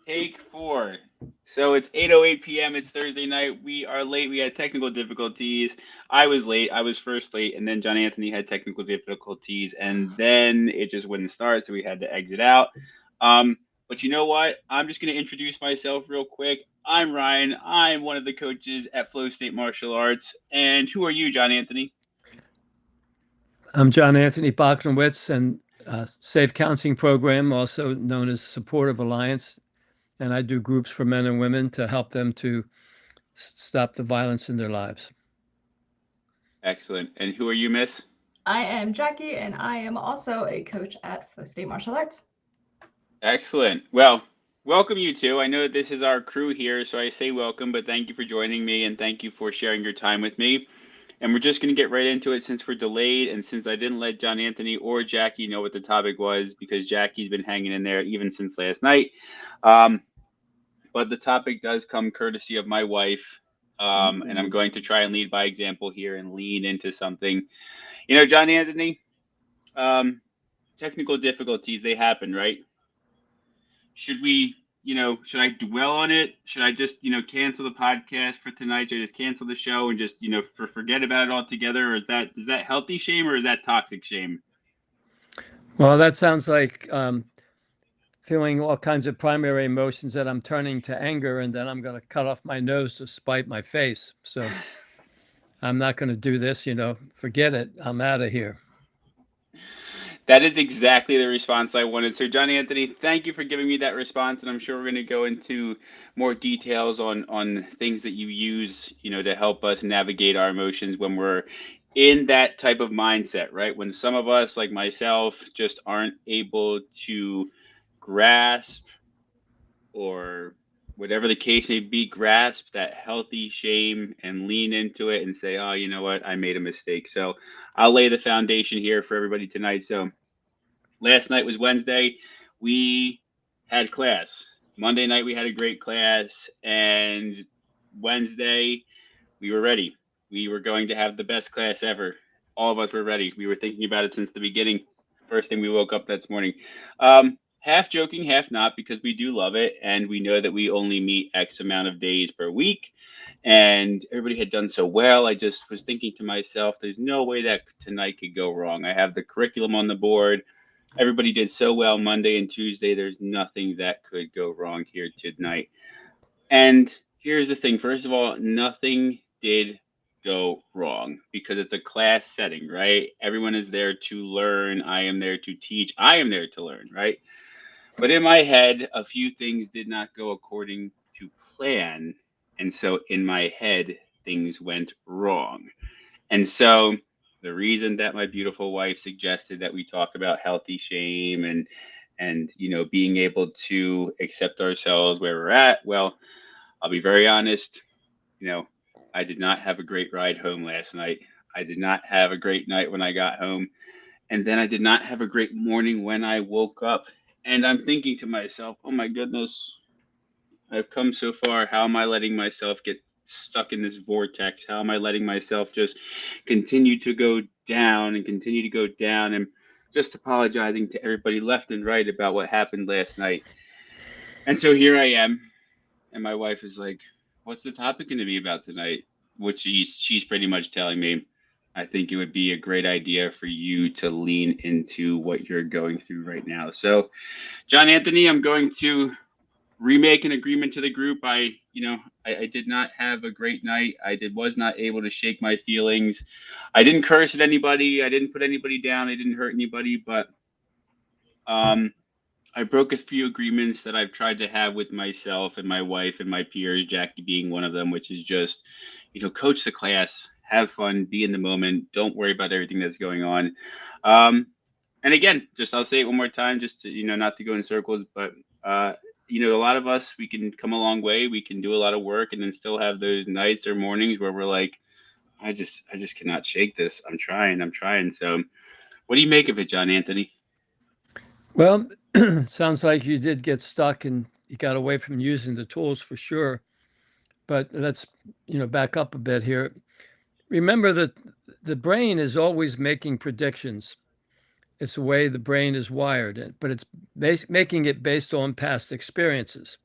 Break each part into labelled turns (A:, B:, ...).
A: Take four. So it's 8:08 p.m. It's Thursday night. We are late. We had technical difficulties. I was late. I was first late, and then John Anthony had technical difficulties, and then it just wouldn't start, so we had to exit out. But you know what? I'm just going to introduce myself real quick. I'm Ryan. I'm one of the coaches at Flow State Martial Arts. And who are you, John Anthony?
B: I'm John Anthony Bachmanwitz and Safe Counseling Program, also known as Supportive Alliance. And I do groups for men and women to help them to stop the violence in their lives.
A: Excellent. And who are you, Miss?
C: I am Jackie, and I am also a coach at Flow State Martial Arts.
A: Excellent. Well, welcome you two. I know that this is our crew here, so I say welcome, but thank you for joining me and thank you for sharing your time with me. And we're just going to get right into it since we're delayed and since I didn't let John Anthony or Jackie know what the topic was because Jackie's been hanging in there even since last night. Um, but the topic does come courtesy of my wife. And I'm going to try and lead by example here and lean into something. You know, John Anthony, um, technical difficulties, they happen, right? Should we, should I dwell on it? Should I just, cancel the podcast for tonight? Should I just cancel the show and just, forget about it altogether? Or is that healthy shame or is that toxic shame?
B: Well, that sounds like feeling all kinds of primary emotions that I'm turning to anger, and then I'm going to cut off my nose to spite my face. So I'm not going to do this, forget it. I'm out of here.
A: That is exactly the response I wanted. So, John Anthony, thank you for giving me that response, and I'm sure we're going to go into more details on things that you use, to help us navigate our emotions when we're in that type of mindset, right? When some of us, like myself, just aren't able to grasp or whatever the case may be, grasp that healthy shame and lean into it and say, oh, you know what, I made a mistake. So I'll lay the foundation here for everybody tonight. So last night was Wednesday. We had class. Monday night we had a great class, and Wednesday we were ready. We were going to have the best class ever. All of us were ready. We were thinking about it since the beginning. First thing we woke up this morning. Half joking, half not, because we do love it, and we know that we only meet X amount of days per week. And everybody had done so well. I just was thinking to myself, there's no way that tonight could go wrong. I have the curriculum on the board. Everybody did so well Monday and Tuesday. There's nothing that could go wrong here tonight. And here's the thing. First of all, nothing did go wrong because it's a class setting, right? Everyone is there to learn. I am there to teach. I am there to learn, right? But in my head, a few things did not go according to plan. And so in my head, things went wrong. And so the reason that my beautiful wife suggested that we talk about healthy shame and being able to accept ourselves where we're at, well, I'll be very honest, you know, I did not have a great ride home last night. I did not have a great night when I got home. And then I did not have a great morning when I woke up. And I'm thinking to myself, oh my goodness, I've come so far. How am I letting myself get stuck in this vortex? How am I letting myself just continue to go down and continue to go down and just apologizing to everybody left and right about what happened last night? And so here I am, and my wife is like, "What's the topic going to be about tonight?" Which she's pretty much telling me, "I think it would be a great idea for you to lean into what you're going through right now." So, John Anthony, I'm going to remake an agreement to the group. I did not have a great night. Was not able to shake my feelings. I didn't curse at anybody. I didn't put anybody down. I didn't hurt anybody, but um, I broke a few agreements that I've tried to have with myself and my wife and my peers, Jackie being one of them, which is just, coach the class, have fun, be in the moment, don't worry about everything that's going on. Um, and again, just I'll say it one more time, just to, not to go in circles, but a lot of us, we can come a long way, we can do a lot of work, and then still have those nights or mornings where we're like, I just cannot shake this. I'm trying. So, what do you make of it, John Anthony?
B: Well, sounds like you did get stuck and you got away from using the tools for sure. But let's, back up a bit here. Remember that the brain is always making predictions. It's the way the brain is wired, but it's making it based on past experiences.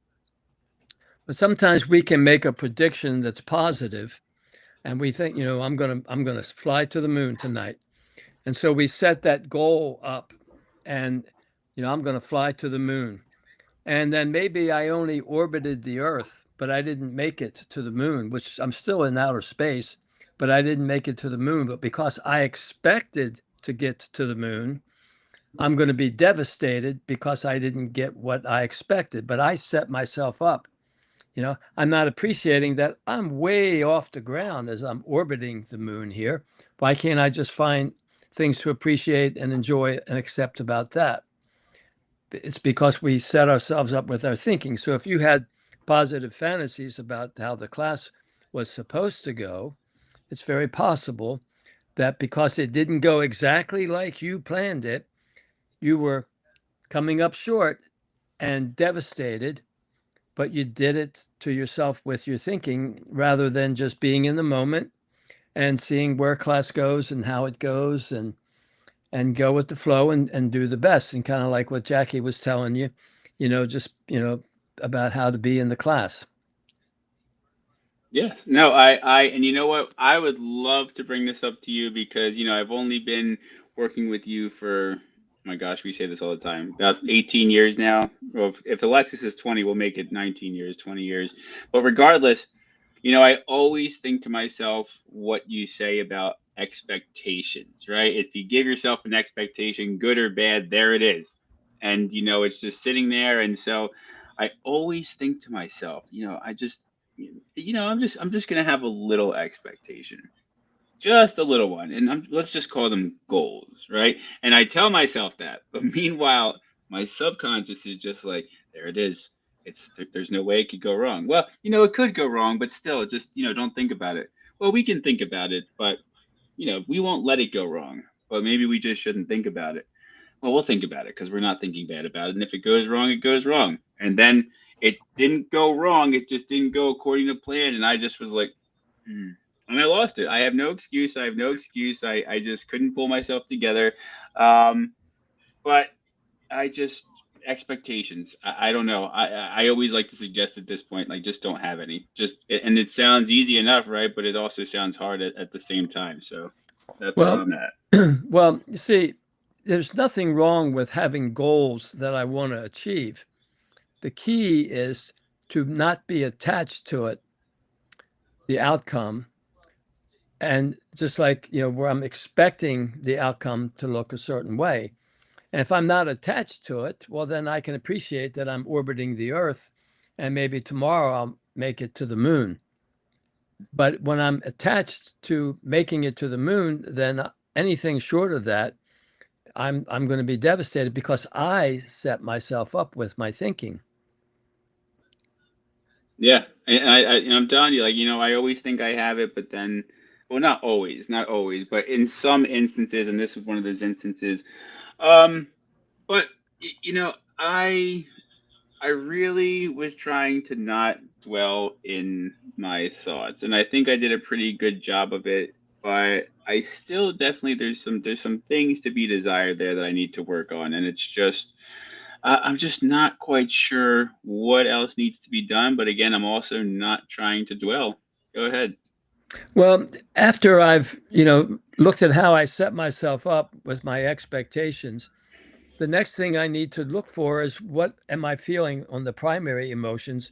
B: But sometimes we can make a prediction that's positive, and we think, I'm gonna fly to the moon tonight, and so we set that goal up, and I'm gonna fly to the moon, and then maybe I only orbited the Earth, but I didn't make it to the moon, which I'm still in outer space, but I didn't make it to the moon. But because I expected to get to the moon, I'm going to be devastated because I didn't get what I expected. But I set myself up. I'm not appreciating that I'm way off the ground as I'm orbiting the moon here. Why can't I just find things to appreciate and enjoy and accept about that? It's because we set ourselves up with our thinking. So if you had positive fantasies about how the class was supposed to go, it's very possible that because it didn't go exactly like you planned it, you were coming up short and devastated, but you did it to yourself with your thinking rather than just being in the moment and seeing where class goes and how it goes, and go with the flow and do the best, and kind of like what Jackie was telling you, just about how to be in the class.
A: Yeah, no, and you know what? I would love to bring this up to you because, I've only been working with you for, my gosh, we say this all the time, about 18 years now. Well, if Alexis is 20, we'll make it 19 years, 20 years. But regardless, I always think to myself what you say about expectations, right? If you give yourself an expectation, good or bad, there it is. And, it's just sitting there. And so I always think to myself, I'm just gonna have a little expectation, just a little one, and let's just call them goals, right? And I tell myself that, but meanwhile, my subconscious is just like, there it is. There's no way it could go wrong. Well, it could go wrong, but still, just don't think about it. Well, we can think about it, but we won't let it go wrong. But maybe we just shouldn't think about it. Well, we'll think about it because we're not thinking bad about it. And if it goes wrong, it goes wrong. And then it didn't go wrong. It just didn't go according to plan. And I just was like, hmm. And I lost it. I have no excuse. I have no excuse. I just couldn't pull myself together. Um, but I just, expectations. I don't know. I always like to suggest at this point, like, just don't have any. And it sounds easy enough, right? But it also sounds hard at the same time. So that's where
B: Well,
A: I'm at.
B: well, you see, there's nothing wrong with having goals that I want to achieve. The key is to not be attached to it, the outcome, and just like, where I'm expecting the outcome to look a certain way. And if I'm not attached to it, well, then I can appreciate that I'm orbiting the Earth, and maybe tomorrow I'll make it to the moon. But when I'm attached to making it to the moon, then anything short of that, I'm going to be devastated because I set myself up with my thinking.
A: Yeah, and I'm telling you, like, I always think I have it, but then, well, not always, but in some instances, and this is one of those instances. Um, but I really was trying to not dwell in my thoughts, and I think I did a pretty good job of it. But I still definitely there's some things to be desired there that I need to work on, and it's just I'm just not quite sure what else needs to be done. But again, I'm also not trying to dwell. Go ahead.
B: Well, after I've, looked at how I set myself up with my expectations, the next thing I need to look for is what am I feeling on the primary emotions,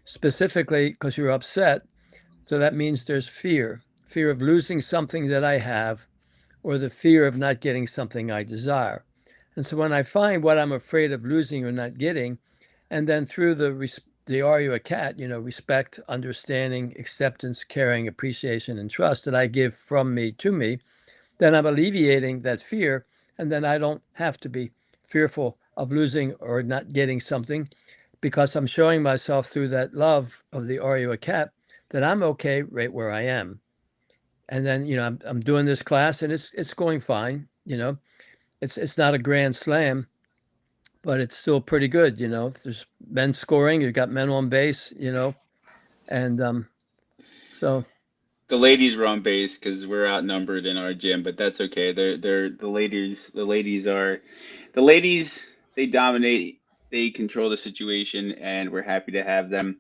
B: specifically because you're upset. So that means there's fear of losing something that I have, or the fear of not getting something I desire. And so when I find what I'm afraid of losing or not getting, and then through the Are You a Cat, respect, understanding, acceptance, caring, appreciation, and trust that I give from me to me, then I'm alleviating that fear. And then I don't have to be fearful of losing or not getting something, because I'm showing myself through that love of the Are You a Cat that I'm okay right where I am. And then, I'm doing this class and it's going fine. It's not a grand slam, but it's still pretty good. If there's men scoring, you've got men on base, and so.
A: The ladies were on base because we're outnumbered in our gym, but that's okay. They're the ladies. The ladies. They dominate. They control the situation, and we're happy to have them.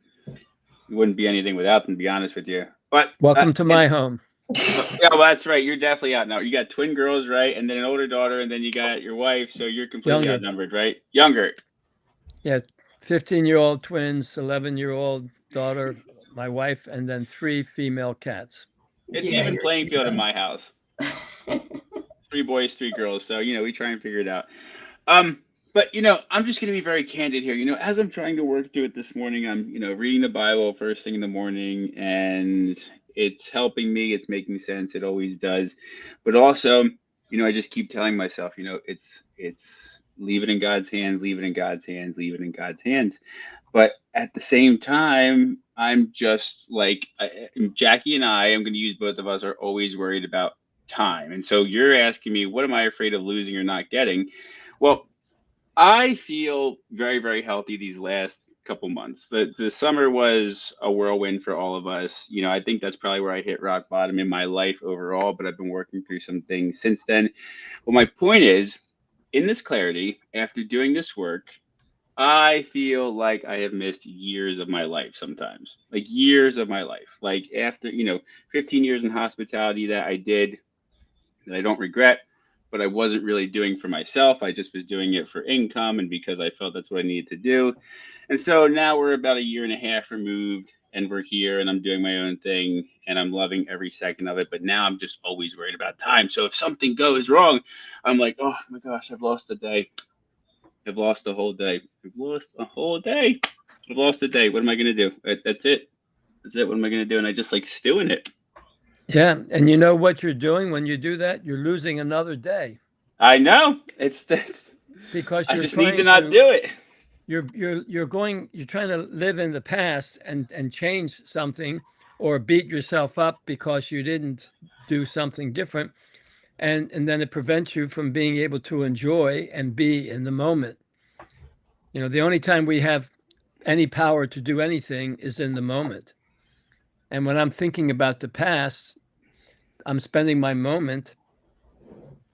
A: You wouldn't be anything without them, to be honest with you. But
B: Welcome to my home.
A: yeah, well, that's right. You're definitely out now. You got twin girls, right? And then an older daughter, and then you got your wife. So you're completely
B: Younger.
A: outnumbered, right? Younger.
B: Yeah, 15-year-old twins, 11-year-old daughter, my wife, and then 3 female cats.
A: It's
C: Yeah,
A: even
C: you're
A: playing field in
C: even.
A: my house. 3 boys, 3 girls. So we try and figure it out. But I'm just gonna be very candid here. As I'm trying to work through it this morning, I'm reading the Bible first thing in the morning, and it's helping me. It's making sense. It always does. But also, I just keep telling myself, it's leave it in God's hands, leave it in God's hands, leave it in God's hands. But at the same time, I'm just like Jackie and I'm going to use both of us are always worried about time. And so you're asking me, what am I afraid of losing or not getting? Well, I feel very, very healthy these last couple months. The summer was a whirlwind for all of us. I think that's probably where I hit rock bottom in my life overall, but I've been working through some things since then. Well, my point is, in this clarity, after doing this work, I feel like I have missed years of my life sometimes, like years of my life. Like after, 15 years in hospitality that I did that I don't regret, but I wasn't really doing for myself. I just was doing it for income and because I felt that's what I needed to do. And so now we're about a year and a half removed and we're here and I'm doing my own thing and I'm loving every second of it. But now I'm just always worried about time. So if something goes wrong, I'm like, oh my gosh, I've lost a day. I've lost a whole day. I've lost a whole day. I've lost a day. What am I going to do? That's it. That's it. What am I going to do? And I just like stew in it.
B: Yeah, and you know what you're doing when you do that? You're losing another day
A: I know. It's that.
B: because
A: I
B: you're
A: just need to
B: trying
A: not
B: to
A: do it.
B: you're trying to live in the past and change something or beat yourself up because you didn't do something different, and then it prevents you from being able to enjoy and be in the moment. The only time we have any power to do anything is in the moment. And when I'm thinking about the past, I'm spending my moment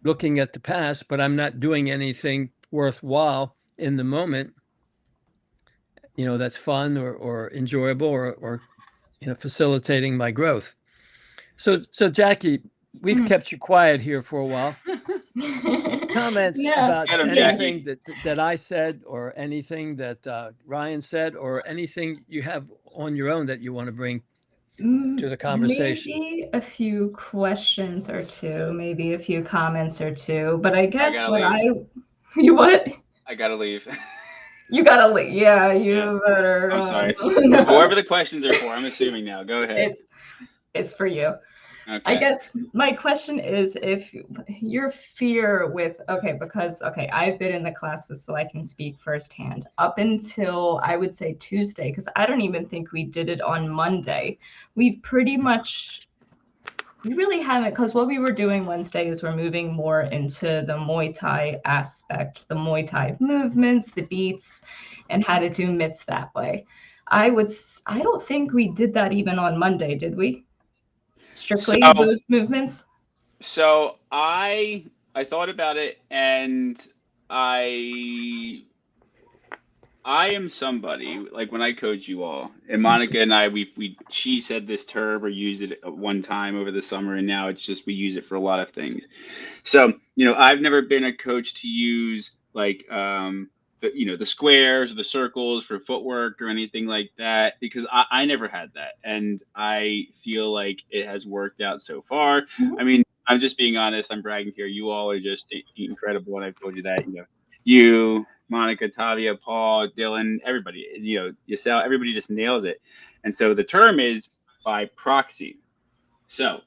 B: looking at the past, but I'm not doing anything worthwhile in the moment, that's fun or enjoyable or facilitating my growth. So Jackie, we've
C: Mm.
B: kept you quiet here for a while. Comments
C: No,
B: about
A: Get him,
B: anything
A: Jackie.
B: that I said or anything that Ryan said or anything you have on your own that you want to bring to the conversation?
C: maybe a few questions or two, maybe a few comments or two, but I
A: I
C: guess
A: gotta
C: what
A: leave.
C: you what?
A: I gotta leave.
C: You gotta leave. Yeah,
A: Yeah.
C: you better.
A: I'm sorry.
C: No,
A: Whoever the questions are for, I'm assuming now. Go ahead.
C: it's it's for you. I
A: Okay.
C: guess my question is if your fear with, okay, because, okay, I've been in the classes, so I can speak firsthand. Up until I would say Tuesday, because I don't even think we did it on Monday. We've pretty much, we really haven't, because what we were doing Wednesday is we're moving more into the Muay Thai aspect, the Muay Thai movements, the beats, and how to do mitts that way. I don't think we did that even on Monday, did we? Strictly
A: So
C: those movements?
A: so I thought about it and I I am somebody like when I coach you all, and Monica and I, she said this term or used it at one time over the summer, and now it's just we use it for a lot of things. So, I've never been a coach to use like the squares or the circles for footwork or anything like that because I never had that, and I feel like it has worked out so far.
C: Mhm.
A: I mean, I'm just being honest. I'm bragging here. You all are just incredible, and I've told you that. You, Monica, Tavia, Paul, Dylan, everybody, Yasel, everybody just nails it. And so the term is by proxy. So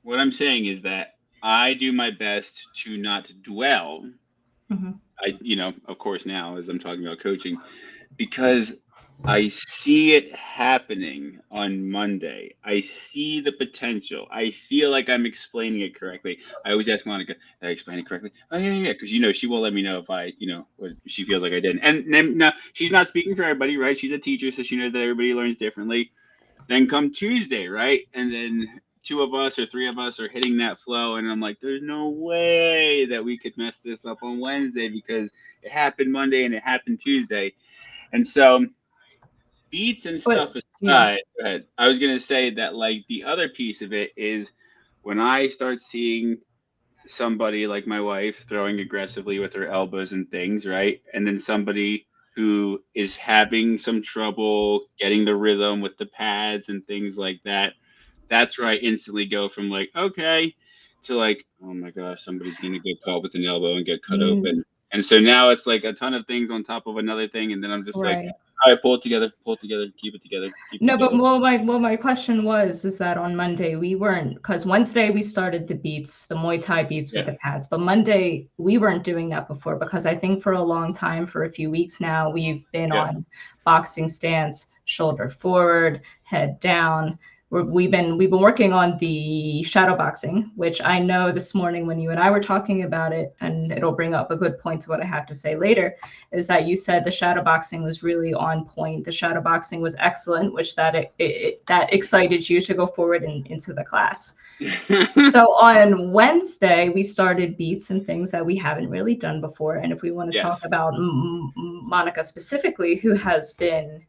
A: what I'm saying is that I do my best to not dwell.
C: Mhm.
A: Of course, now as I'm talking about coaching, because I see it happening on Monday. I see the potential. I feel like I'm explaining it correctly. I always ask Monica, did I explain it correctly? Oh, yeah, yeah, because, she will let me know if what she feels like I didn't. And then, now, she's not speaking for everybody, right? She's a teacher, so she knows that everybody learns differently. Then come Tuesday, right? And then two of us or three of us are hitting that flow. And I'm like, there's no way that we could mess this up on Wednesday because it happened Monday and it happened Tuesday. And so beats and
C: But
A: stuff
C: yeah.
A: aside, go ahead. I was gonna say that like the other piece of it is when I start seeing somebody like my wife throwing aggressively with her elbows and things, right? And then somebody who is having some trouble getting the rhythm with the pads and things like that. That's where I instantly go from like, okay, to like, oh my gosh, somebody's gonna get caught with an elbow and get cut
C: Mm,
A: open. And so now it's like a ton of things on top of another thing, and then I'm just like,
C: right.
A: all right, pull it together, keep it together, keep it
C: No, but
A: together.
C: my question was is that on Monday we weren't, because Wednesday we started the beats, the Muay Thai beats with
A: Yeah,
C: the pads, but Monday we weren't doing that before because I think for a long time, for a few weeks now, we've been
A: yeah.
C: on boxing stance, shoulder forward, head down. We've been working on the shadow boxing, which I know this morning when you and I were talking about it, and it'll bring up a good point to what I have to say later, is that you said the shadow boxing was really on point. The shadow boxing was excellent, which that excited you to go forward into the class. So on Wednesday, we started beats and things that we haven't really done before. And if we want to talk
A: Yes.
C: about Monica specifically, who has been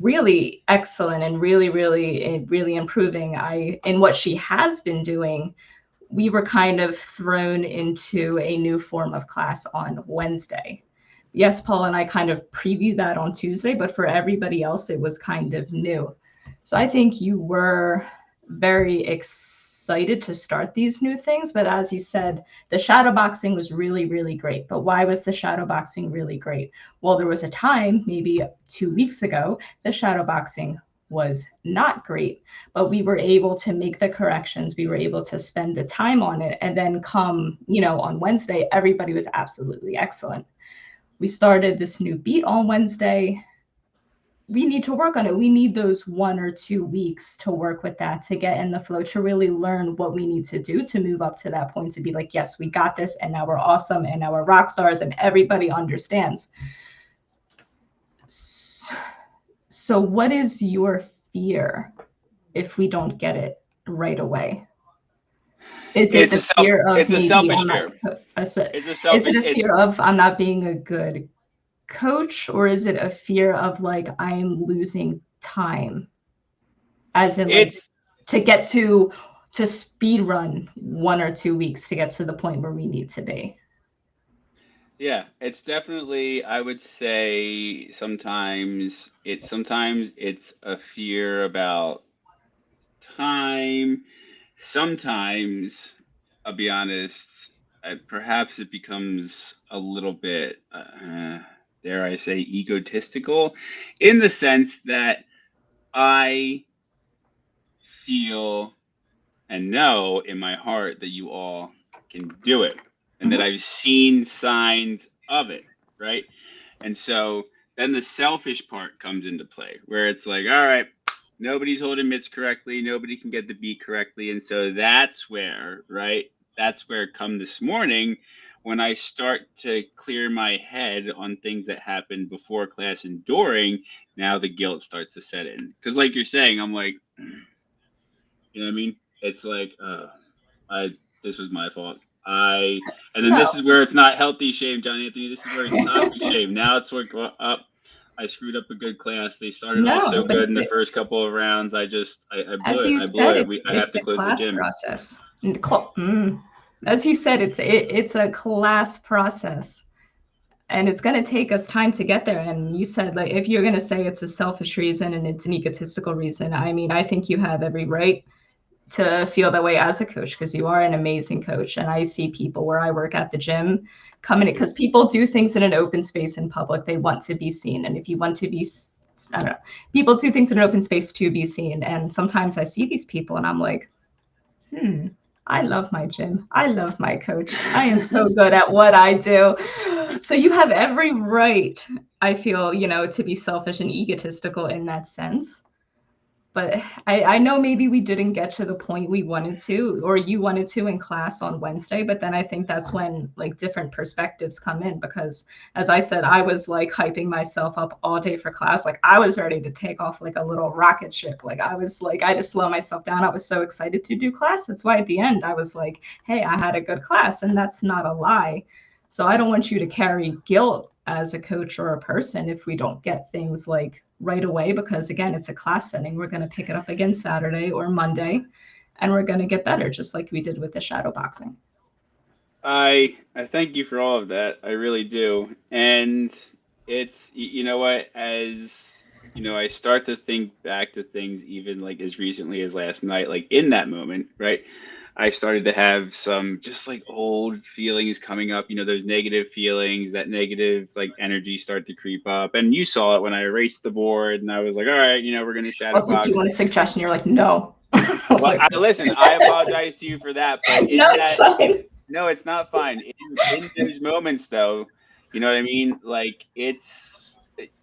C: really excellent and really improving in what she has been doing, we were kind of thrown into a new form of class on Wednesday. Yes, Paul and I kind of previewed that on Tuesday, but for everybody else, it was kind of new. So I think you were very excited to start these new things. But as you said, the shadow boxing was really great. But why was the shadow boxing really great? Well, there was a time, maybe 2 weeks ago, the shadow boxing was not great, but we were able to make the corrections. We were able to spend the time on it. And then come, on Wednesday, everybody was absolutely excellent. We started this new beat on Wednesday. We need to work on it. We need those 1 or 2 weeks to work with that, to get in the flow, to really learn what we need to do to move up to that point, to be like, yes, we got this, and now we're awesome, and now we're rock stars, and everybody understands. So what is your fear if we don't get it right away? Is it the fear of
A: It's a
C: maybe
A: selfish
C: I'm
A: fear.
C: not,
A: It's a
C: is
A: selfish
C: it a
A: it's
C: fear of I'm not being a good coach, or is it a fear of like I'm losing time, as in like
A: it's
C: to get to speed run 1 or 2 weeks to get to the point where we need to be?
A: yeah, it's definitely I would say sometimes it's a fear about time. Sometimes, I'll be honest, perhaps it becomes a little bit, dare I say, egotistical in the sense that I feel and know in my heart that you all can do it and that
C: Mm-hmm.
A: I've seen signs of it, right? And so then the selfish part comes into play where it's like, all right, nobody's holding mitts correctly, nobody can get the beat correctly. And so that's where, right? That's where come this morning when I start to clear my head on things that happened before class and during, now the guilt starts to set in. Because like you're saying, I'm like, you know what I mean? It's like, I this was my fault. And then
C: No,
A: this is where it's not healthy shame, John Anthony. This is where it's toxic shame. Now it's like up. I screwed up a good class. They started off
C: no,
A: so
C: but
A: good in the first couple of rounds. I blew
C: as
A: it.
C: you
A: I blew
C: said,
A: it.
C: it's
A: I have
C: it's
A: to
C: a
A: close the
C: class
A: gym.
C: process. As you said, it's a class process, and it's going to take us time to get there. And you said, like, if you're going to say it's a selfish reason and it's an egotistical reason, I mean, I think you have every right to feel that way as a coach, because you are an amazing coach. And I see people where I work at the gym come in, because people do things in an open space in public. They want to be seen. And if you want to be, I don't know, people do things in an open space to be seen. And sometimes I see these people and I'm like, I love my gym. I love my coach. I am so good at what I do. So you have every right, I feel, to be selfish and egotistical in that sense. But I know maybe we didn't get to the point we wanted to, or you wanted to, in class on Wednesday. But then I think that's when like different perspectives come in, because as I said, I was like hyping myself up all day for class. Like I was ready to take off like a little rocket ship. Like I was like, I had to slow myself down. I was so excited to do class. That's why at the end I was like, hey, I had a good class. And that's not a lie. So I don't want you to carry guilt as a coach or a person if we don't get things like right away, because again, it's a class setting. We're going to pick it up again Saturday or Monday, and we're going to get better, just like we did with the shadow boxing.
A: I thank you for all of that. I really do. And it's you know what, as you know, I start to think back to things even like as recently as last night, like in that moment, right? I started to have some just like old feelings coming up, you know, those negative feelings, that negative like energy start to creep up. And you saw it when I erased the board and I was like, all right, you know, we're going to
C: I
A: shadow
C: was like, do you
A: box.
C: want a suggestion? You're like, no. I was
A: Well,
C: like,
A: listen, I apologize to you for that, but
C: no,
A: in
C: it's
A: that,
C: fine.
A: no, it's not fine. In those moments, though, you know what I mean? Like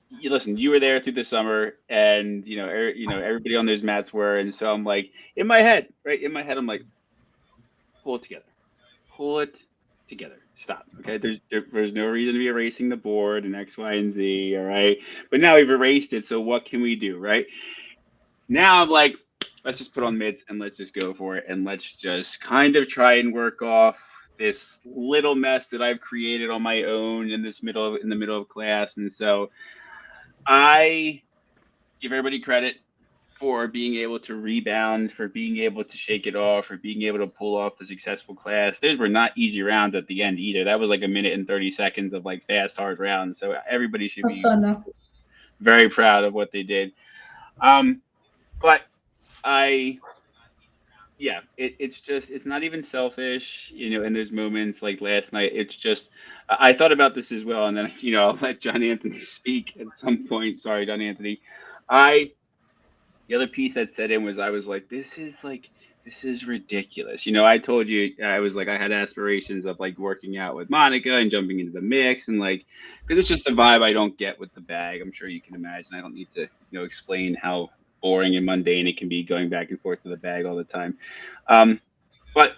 A: you listen. You were there through the summer, and you know everybody on those mats were, and so I'm like, in my head, right in my head, I'm like, pull it together, pull it together. Stop. Okay, there's no reason to be erasing the board and X, Y, and Z. All right, but now we've erased it, so what can we do, right? Now I'm like, let's just put on mids and let's just go for it, and let's just kind of try and work off this little mess that I've created on my own in the middle of class. And so I give everybody credit for being able to rebound, for being able to shake it off, for being able to pull off a successful class. Those were not easy rounds at the end either. That was like a minute and 30 seconds of like fast, hard rounds. So everybody should
C: That's
A: be
C: fun though.
A: very proud of what they did. Um, but I yeah, it's just it's not even selfish, you know, in those moments like last night. It's just I thought about this as well, and then you know I'll let John Anthony speak at some point. Sorry, John Anthony. I The other piece that set in was I was like this is ridiculous. You know, I told you I was like I had aspirations of like working out with Monica and jumping into the mix and like because it's just a vibe I don't get with the bag. I'm sure you can imagine. I don't need to explain how boring and mundane it can be going back and forth to the bag all the time. Um, but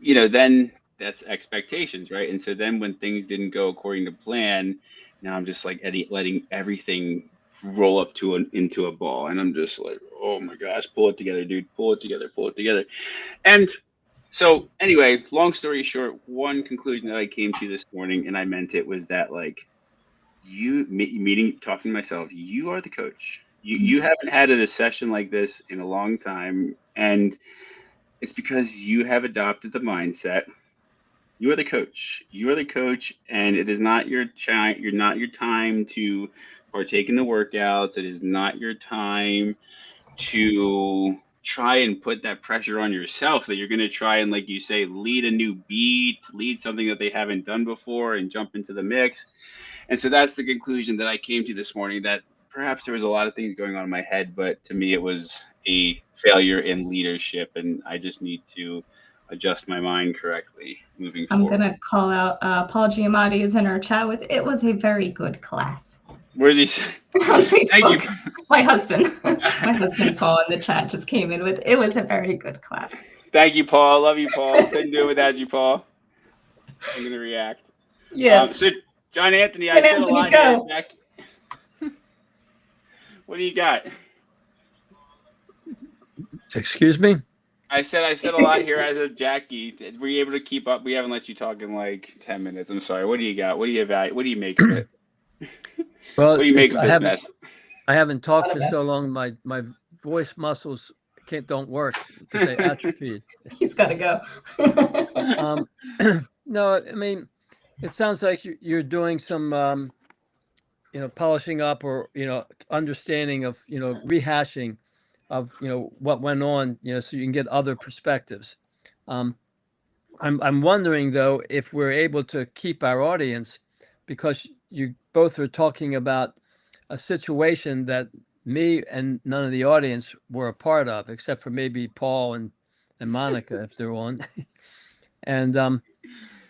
A: then that's expectations, right? And so then when things didn't go according to plan, now I'm just like letting everything roll up into a ball, and I'm just like, oh my gosh, pull it together, dude, pull it together, pull it together. And so anyway, long story short, one conclusion that I came to this morning, and I meant it, was that like talking to myself, you are the coach. You haven't had a session like this in a long time, and it's because you have adopted the mindset. You are the coach. You are the coach, and it is not your time. You're not your time to partake in the workouts. It is not your time to try and put that pressure on yourself that you're going to try and, like you say, lead a new beat, lead something that they haven't done before, and jump into the mix. And so that's the conclusion that I came to this morning, that perhaps there was a lot of things going on in my head, but to me it was a failure in leadership, and I just need to adjust my mind correctly moving
C: I'm
A: forward.
C: gonna call out Paul Giamatti is in our chat with it was a very good class.
A: Where's he?
C: On
A: Thank you.
C: Facebook. My husband Paul in the chat just came in with it was a very good class.
A: Thank you, Paul. Love you, Paul. Couldn't do it without you, Paul. I'm gonna react.
C: Yes.
A: So John Anthony, I
C: John
A: said a
C: Anthony,
A: lot here,
C: go.
A: Jack. What do you got?
B: Excuse me?
A: I said a lot here as a Jackie. Were you able to keep up? We haven't let you talk in like 10 minutes. I'm sorry. What do you got? What do you evaluate? What do you make of it? What
B: Well,
A: do you make of this mess?
B: I haven't talked
C: Not a
B: for so
C: mess.
B: long. My voice muscles don't work because they atrophied.
C: He's got to go.
B: No, I mean, it sounds like you're doing some, polishing up or, understanding of, rehashing of, what went on, so you can get other perspectives. I'm wondering though, if we're able to keep our audience, because you both are talking about a situation that me and none of the audience were a part of, except for maybe Paul and Monica if they're on. And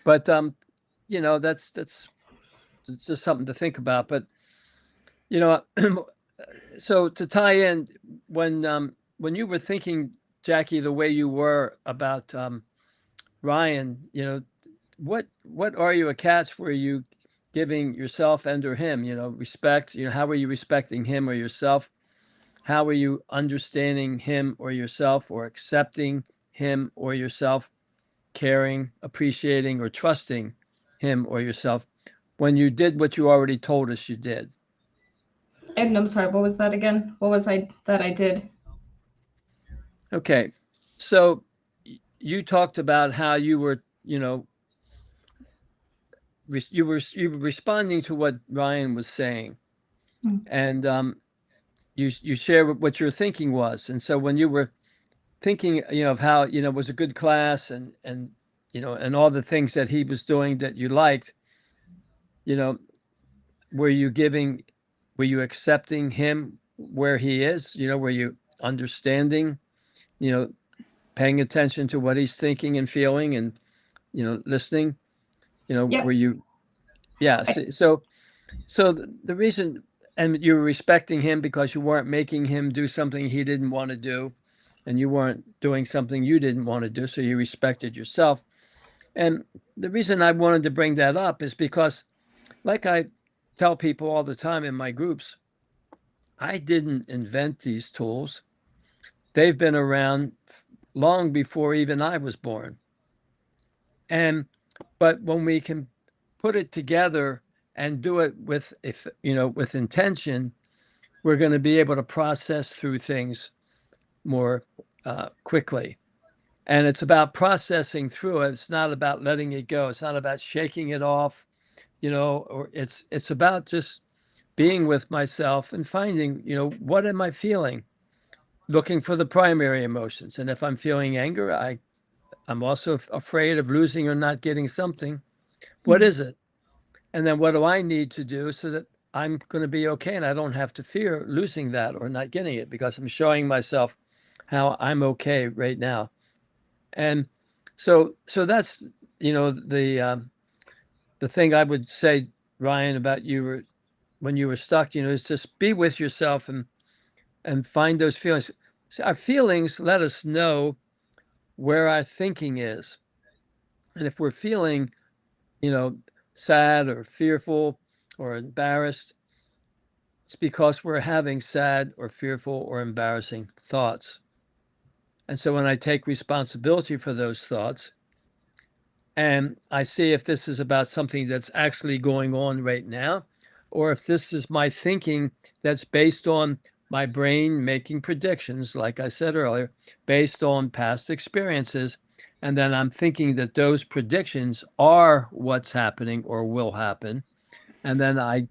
B: but that's just something to think about. But so to tie in, when you were thinking, Jackie, the way you were about Ryan, what are you attached? Were you giving yourself and or him, respect? How were you respecting him or yourself? How were you understanding him or yourself, or accepting him or yourself, caring, appreciating, or trusting him or yourself? when you did what you already told us you did.
C: And I'm sorry, what was that again? What was I that I did?
B: Okay. So you talked about how you were, you were responding to what Ryan was saying, and you share what your thinking was. And so when you were thinking, of how it was a good class, and and all the things that he was doing that you liked, you know, were you giving, were you accepting him where he is? Were you understanding, you know, paying attention to what he's thinking and feeling, and listening? Were
C: Yep.
B: you? Yeah. So the reason, and you were respecting him because you weren't making him do something he didn't want to do, and you weren't doing something you didn't want to do. So you respected yourself. And the reason I wanted to bring that up is because, like I tell people all the time in my groups, I didn't invent these tools. They've been around long before even I was born. And but when we can put it together and do it with, if with intention, we're going to be able to process through things more quickly. And it's about processing through it. It's not about letting it go. It's not about shaking it off, or it's about just being with myself and finding, what am I feeling? Looking for the primary emotions. And if I'm feeling anger, I'm also afraid of losing or not getting something. What is it? And then what do I need to do so that I'm going to be okay and I don't have to fear losing that or not getting it, because I'm showing myself how I'm okay right now. And so that's the thing I would say, Ryan, about you were when you were stuck, is just be with yourself and find those feelings. So our feelings let us know where our thinking is. And if we're feeling, you know, sad or fearful or embarrassed, it's because we're having sad or fearful or embarrassing thoughts. And so when I take responsibility for those thoughts and I see if this is about something that's actually going on right now, or if this is my thinking that's based on my brain making predictions, like I said earlier, based on past experiences, and then I'm thinking that those predictions are what's happening or will happen, and then I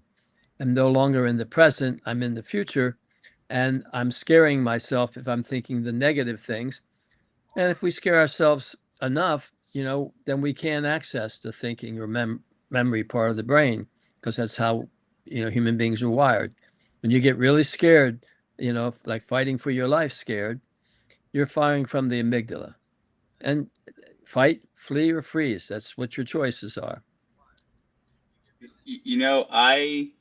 B: am no longer in the present, I'm in the future, and I'm scaring myself if I'm thinking the negative things. And if we scare ourselves enough, then we can't access the thinking or memory part of the brain, because that's how, human beings are wired. When you get really scared, like fighting for your life scared, you're firing from the amygdala. And fight, flee, or freeze. That's what your choices are.
A: I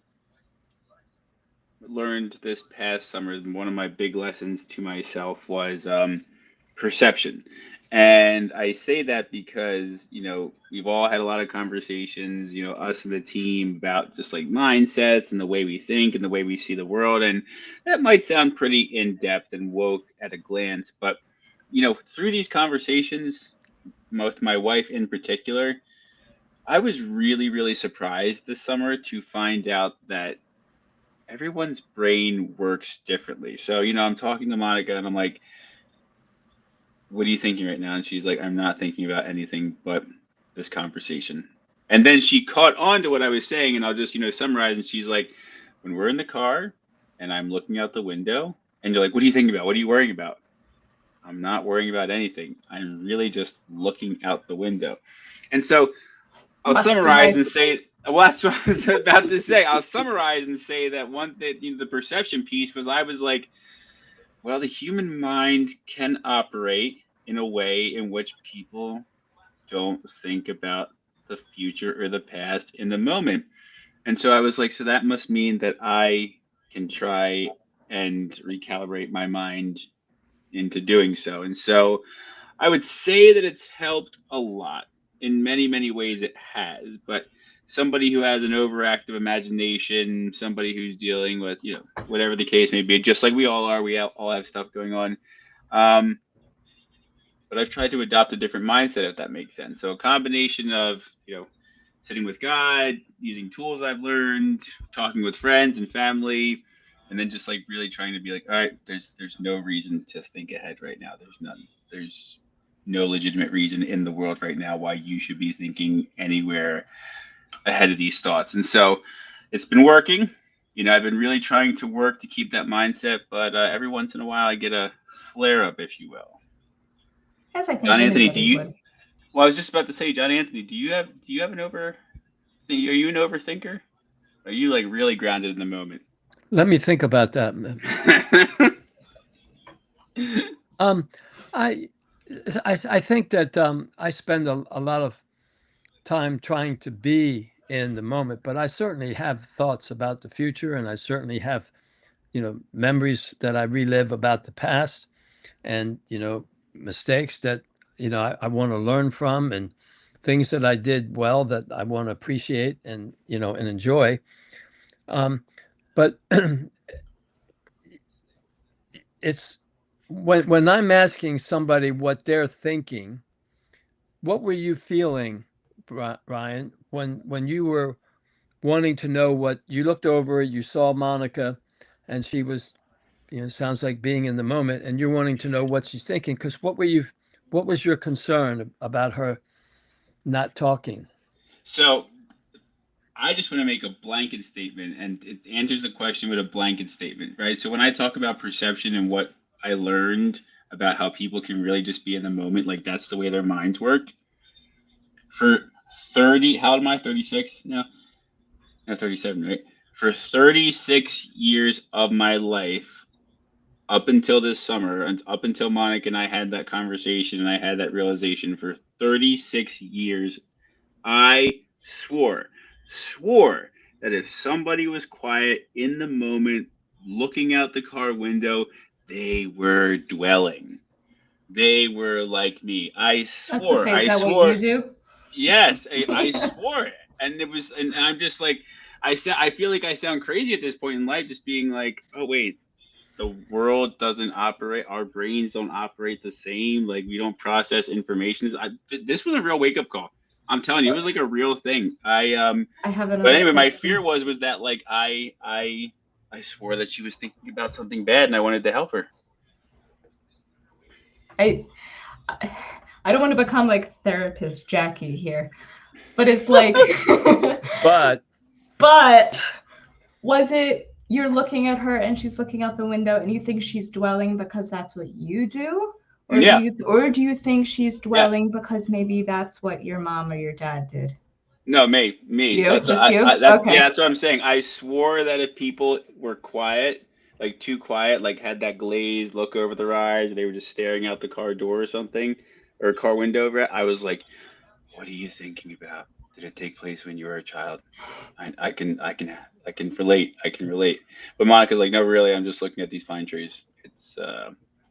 A: learned this past summer, one of my big lessons to myself was perception. And I say that because, we've all had a lot of conversations, us and the team, about just like mindsets and the way we think and the way we see the world. And that might sound pretty in depth and woke at a glance, but, through these conversations, with my wife in particular, I was really, really surprised this summer to find out that everyone's brain works differently. So, I'm talking to Monica and I'm like, what are you thinking right now? And she's like, I'm not thinking about anything but this conversation. And then she caught on to what I was saying, and I'll just, summarize. And she's like, when we're in the car and I'm looking out the window, and you're like, what are you thinking about? What are you worrying about? I'm not worrying about anything. I'm really just looking out the window. And so I'll
C: Must be
A: summarize and
C: nice.
A: say, well, that's what I was about to say. I'll summarize and say that one thing, the perception piece was, I was like, well, the human mind can operate in a way in which people don't think about the future or the past in the moment. And so I was like, so that must mean that I can try and recalibrate my mind into doing so. And so I would say that it's helped a lot. In many, many ways, it has. But somebody who has an overactive imagination, somebody who's dealing with, whatever the case may be, just like we all are, all have stuff going on. Um, but I've tried to adopt a different mindset, if that makes sense. So a combination of, sitting with God, using tools I've learned, talking with friends and family, and then just like really trying to be like, all right, there's no reason to think ahead right now. There's none. There's no legitimate reason in the world right now why you should be thinking anywhere ahead of these thoughts. And so it's been working. I've been really trying to work to keep that mindset, but every once in a while I get a flare up, if you will.
C: As I think
A: John Anthony, do
C: anybody
A: you?
C: would.
A: Well, I was just about to say, John Anthony, do you have an over? Are you an overthinker? Are you like really grounded in the moment?
B: Let me think about that. Um, I, I think that I spend a lot of time trying to be in the moment, but I certainly have thoughts about the future, and I certainly have, memories that I relive about the past, and mistakes that I want to learn from, and things that I did well that I want to appreciate and and enjoy. But it's when I'm asking somebody what they're thinking, what were you feeling, Ryan, when you were wanting to know what you looked over, you saw Monica, and she was, sounds like being in the moment, and you're wanting to know what she's thinking, because what was your concern about her not talking?
A: So I just want to make a blanket statement, and it answers the question with a blanket statement, right? So when I talk about perception and what I learned about how people can really just be in the moment, like that's the way their minds work. For 30, how old am I? 36 now? No, 37, right? For 36 years of my life, up until this summer, and up until Monica and I had that conversation and I had that realization, for 36 years, I swore that if somebody was quiet in the moment, looking out the car window, they were dwelling. They were like me. I
C: I was gonna
A: swore.
C: say, is
A: I
C: that what you
A: swore.
C: do?
A: Yes, I swore it, and it was, and I'm just like, I feel like I sound crazy at this point in life, just being like, oh wait, the world doesn't operate, our brains don't operate the same, like we don't process information. This was a real wake up call. I'm telling you, it was like a real thing.
C: I have
A: But
C: another
A: anyway, my fear
C: question.
A: was that like I swore that she was thinking about something bad, and I wanted to help her.
C: I I don't want to become like therapist Jackie here, but it's like,
B: But
C: but was it you're looking at her and she's looking out the window and you think she's dwelling because that's what you do?
A: Yeah,
C: Or do you think she's
A: yeah.
C: dwelling because maybe that's what your mom or your dad did?
A: No, me.
C: You? Just you? Okay.
A: That's what I'm saying. I swore that if people were quiet, like too quiet, like had that glazed look over their eyes, they were just staring out the car door or something, or car window over it, I was like, "What are you thinking about? Did it take place when you were a child?" I can relate. I can relate. But Monica's like, "No, really, I'm just looking at these pine trees. It's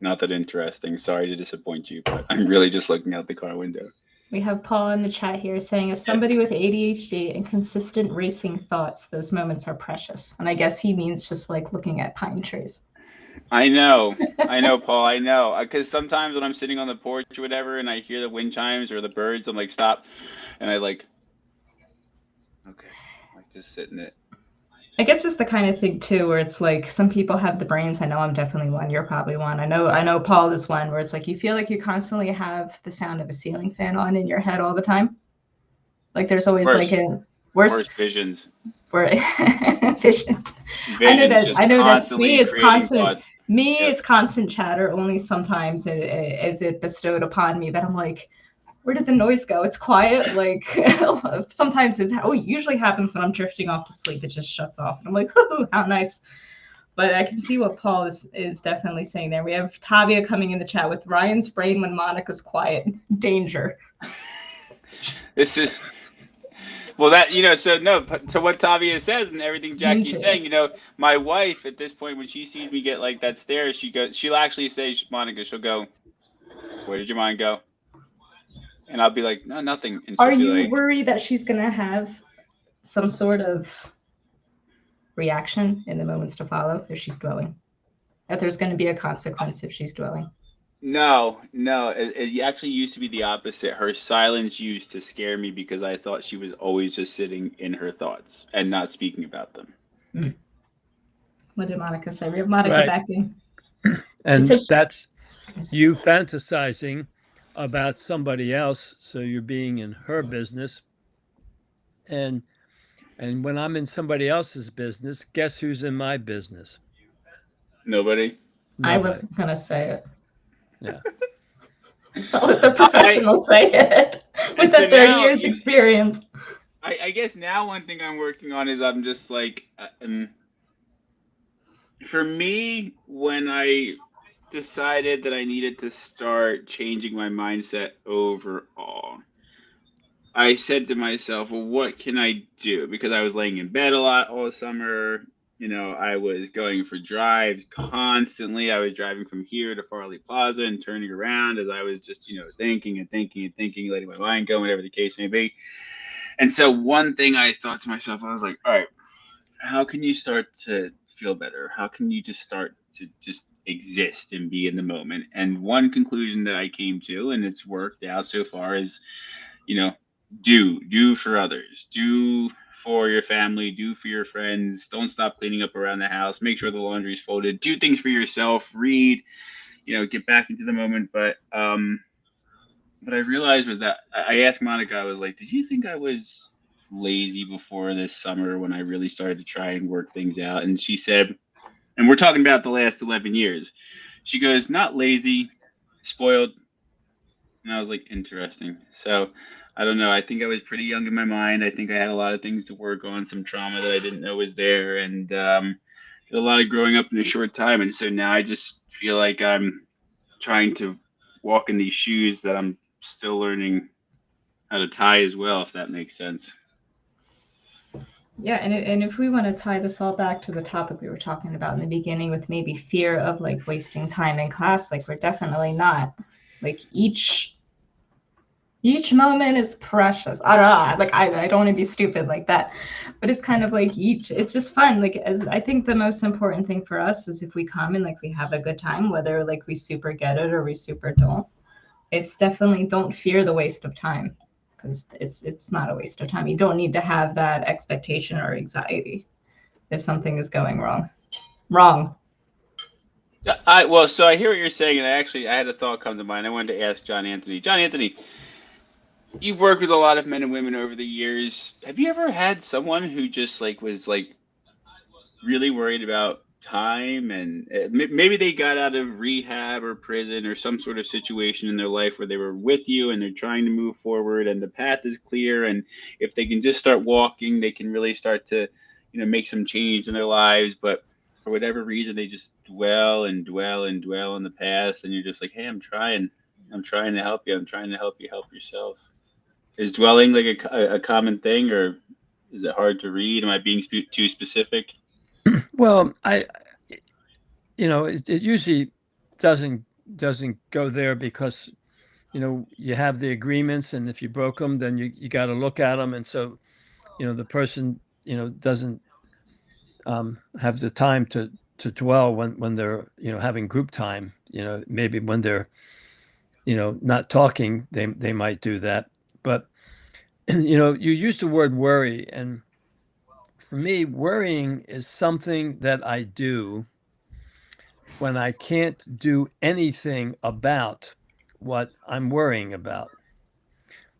A: not that interesting. Sorry to disappoint you, but I'm really just looking out the car window."
C: We have Paul in the chat here saying, as somebody with ADHD and consistent racing thoughts, those moments are precious. And I guess he means just like looking at pine trees.
A: I know, Paul. I know, because sometimes when I'm sitting on the porch or whatever, and I hear the wind chimes or the birds, I'm like, stop, and I like, okay, like just sitting it.
C: I guess it's the kind of thing too where it's like some people have the brains. I know I'm definitely one. You're probably one. I know Paul is one where it's like you feel like you constantly have the sound of a ceiling fan on in your head all the time. Like there's always like
A: Worse,
C: a worse
A: worse visions,
C: where visions.
A: visions, just
C: I know that's me.
A: constantly
C: It's
A: creating
C: constant.
A: thoughts.
C: Me,
A: Yep.
C: it's constant chatter. Only sometimes is it bestowed upon me that I'm like, where did the noise go? It's quiet. Like sometimes it's how it usually happens when I'm drifting off to sleep. It just shuts off. And I'm like, oh, how nice. But I can see what Paul is definitely saying there. We have Tavia coming in the chat with Ryan's brain when Monica's quiet. Danger.
A: This is well that so no so what Tavia says and everything Jackie's
C: Danger.
A: saying. My wife at this point, when she sees me get like that stare, she'll actually say, Monica, she'll go, "Where did your mind go?" And I'll be like, "No, nothing," and
C: Are
A: she'll be
C: you
A: like,
C: worried that she's gonna have some sort of reaction in the moments to follow if she's dwelling? That there's going to be a consequence if she's dwelling?
A: No, no, it actually used to be the opposite. Her silence used to scare me because I thought she was always just sitting in her thoughts and not speaking about them.
C: Mm. What did Monica say? We have Monica
B: Right.
C: back in. You
B: And
C: said
B: that's you fantasizing about somebody else, so you're being in her business. And and when I'm in somebody else's business, guess who's in my business?
A: Nobody.
C: I
B: Nobody.
C: wasn't gonna say it.
B: Yeah.
C: I'll let the
A: I
C: professional say it with
A: and so
C: the 30
A: now,
C: years experience.
A: I guess now one thing I'm working on is I'm just like, for me, when I decided that I needed to start changing my mindset overall, I said to myself, well, what can I do? Because I was laying in bed a lot all summer. I was going for drives constantly. I was driving from here to Farley Plaza and turning around as I was just, thinking and thinking and thinking, letting my mind go, whatever the case may be. And so one thing I thought to myself, I was like, all right, how can you start to feel better? How can you just start to just exist and be in the moment? And one conclusion that I came to, and it's worked out so far, is you know, do for others, do for your family, do for your friends. Don't stop cleaning up around the house. Make sure the laundry's folded. Do things for yourself. Read. Get back into the moment. But what I realized was that I asked Monica. I was like, "Did you think I was lazy before this summer when I really started to try and work things out?" And she said, and we're talking about the last 11 years. She goes, "Not lazy, spoiled." And I was like, interesting. So I don't know. I think I was pretty young in my mind. I think I had a lot of things to work on, some trauma that I didn't know was there, and did a lot of growing up in a short time. And so now I just feel like I'm trying to walk in these shoes that I'm still learning how to tie as well, if that makes sense.
C: Yeah, and if we want to tie this all back to the topic we were talking about in the beginning with maybe fear of like wasting time in class, like we're definitely not. Like each moment is precious. I don't know, like I don't want to be stupid like that, but it's kind of like it's just fun. Like as I think the most important thing for us is if we come and like we have a good time, whether like we super get it or we super don't. It's definitely don't fear the waste of time because it's not a waste of time. You don't need to have that expectation or anxiety if something is going wrong. Wrong.
A: Yeah, so I hear what you're saying, and I had a thought come to mind. I wanted to ask John Anthony. John Anthony, you've worked with a lot of men and women over the years. Have you ever had someone who just like was like really worried about time and maybe they got out of rehab or prison or some sort of situation in their life where they were with you and they're trying to move forward and the path is clear, and if they can just start walking they can really start to make some change in their lives, but for whatever reason they just dwell and dwell and dwell in the past, and you're just like, hey, I'm trying to help you, I'm trying to help you help yourself. Is dwelling like a common thing, or is it hard to read? Am I being too specific?
B: Well, it usually doesn't doesn't go there because you have the agreements, and if you broke them, then you got to look at them, and so the person doesn't have the time to dwell when they're having group time. Maybe when they're not talking, they might do that. But you use the word worry, and for me, worrying is something that I do when I can't do anything about what I'm worrying about.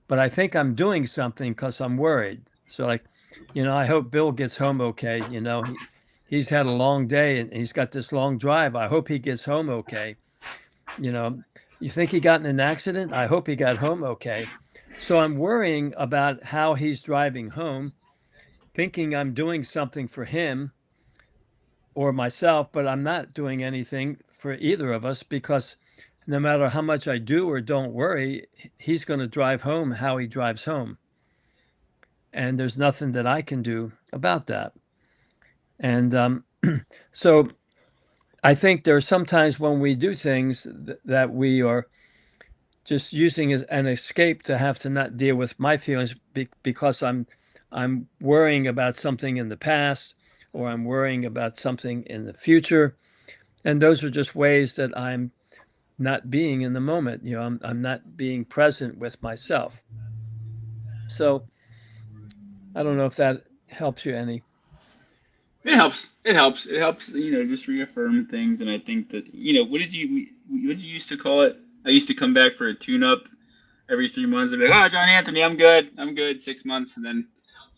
B: But I think I'm doing something because I'm worried. So, like, I hope Bill gets home okay. He's had a long day and he's got this long drive. I hope he gets home okay. You know, you think he got in an accident? I hope he got home okay. So I'm worrying about how he's driving home, thinking I'm doing something for him or myself, but I'm not doing anything for either of us because no matter how much I do or don't worry, he's going to drive home how he drives home. And there's nothing that I can do about that. And so I think there are sometimes when we do things that we are just using as an escape to have to not deal with my feelings because I'm worrying about something in the past or I'm worrying about something in the future. And those are just ways that I'm not being in the moment. I'm not being present with myself. So I don't know if that helps you any.
A: It helps. It helps. It helps. Just reaffirm things. And I think that what did you used to call it? I used to come back for a tune-up every 3 months. I'd be like, "Oh, John Anthony, I'm good. I'm good." 6 months, and then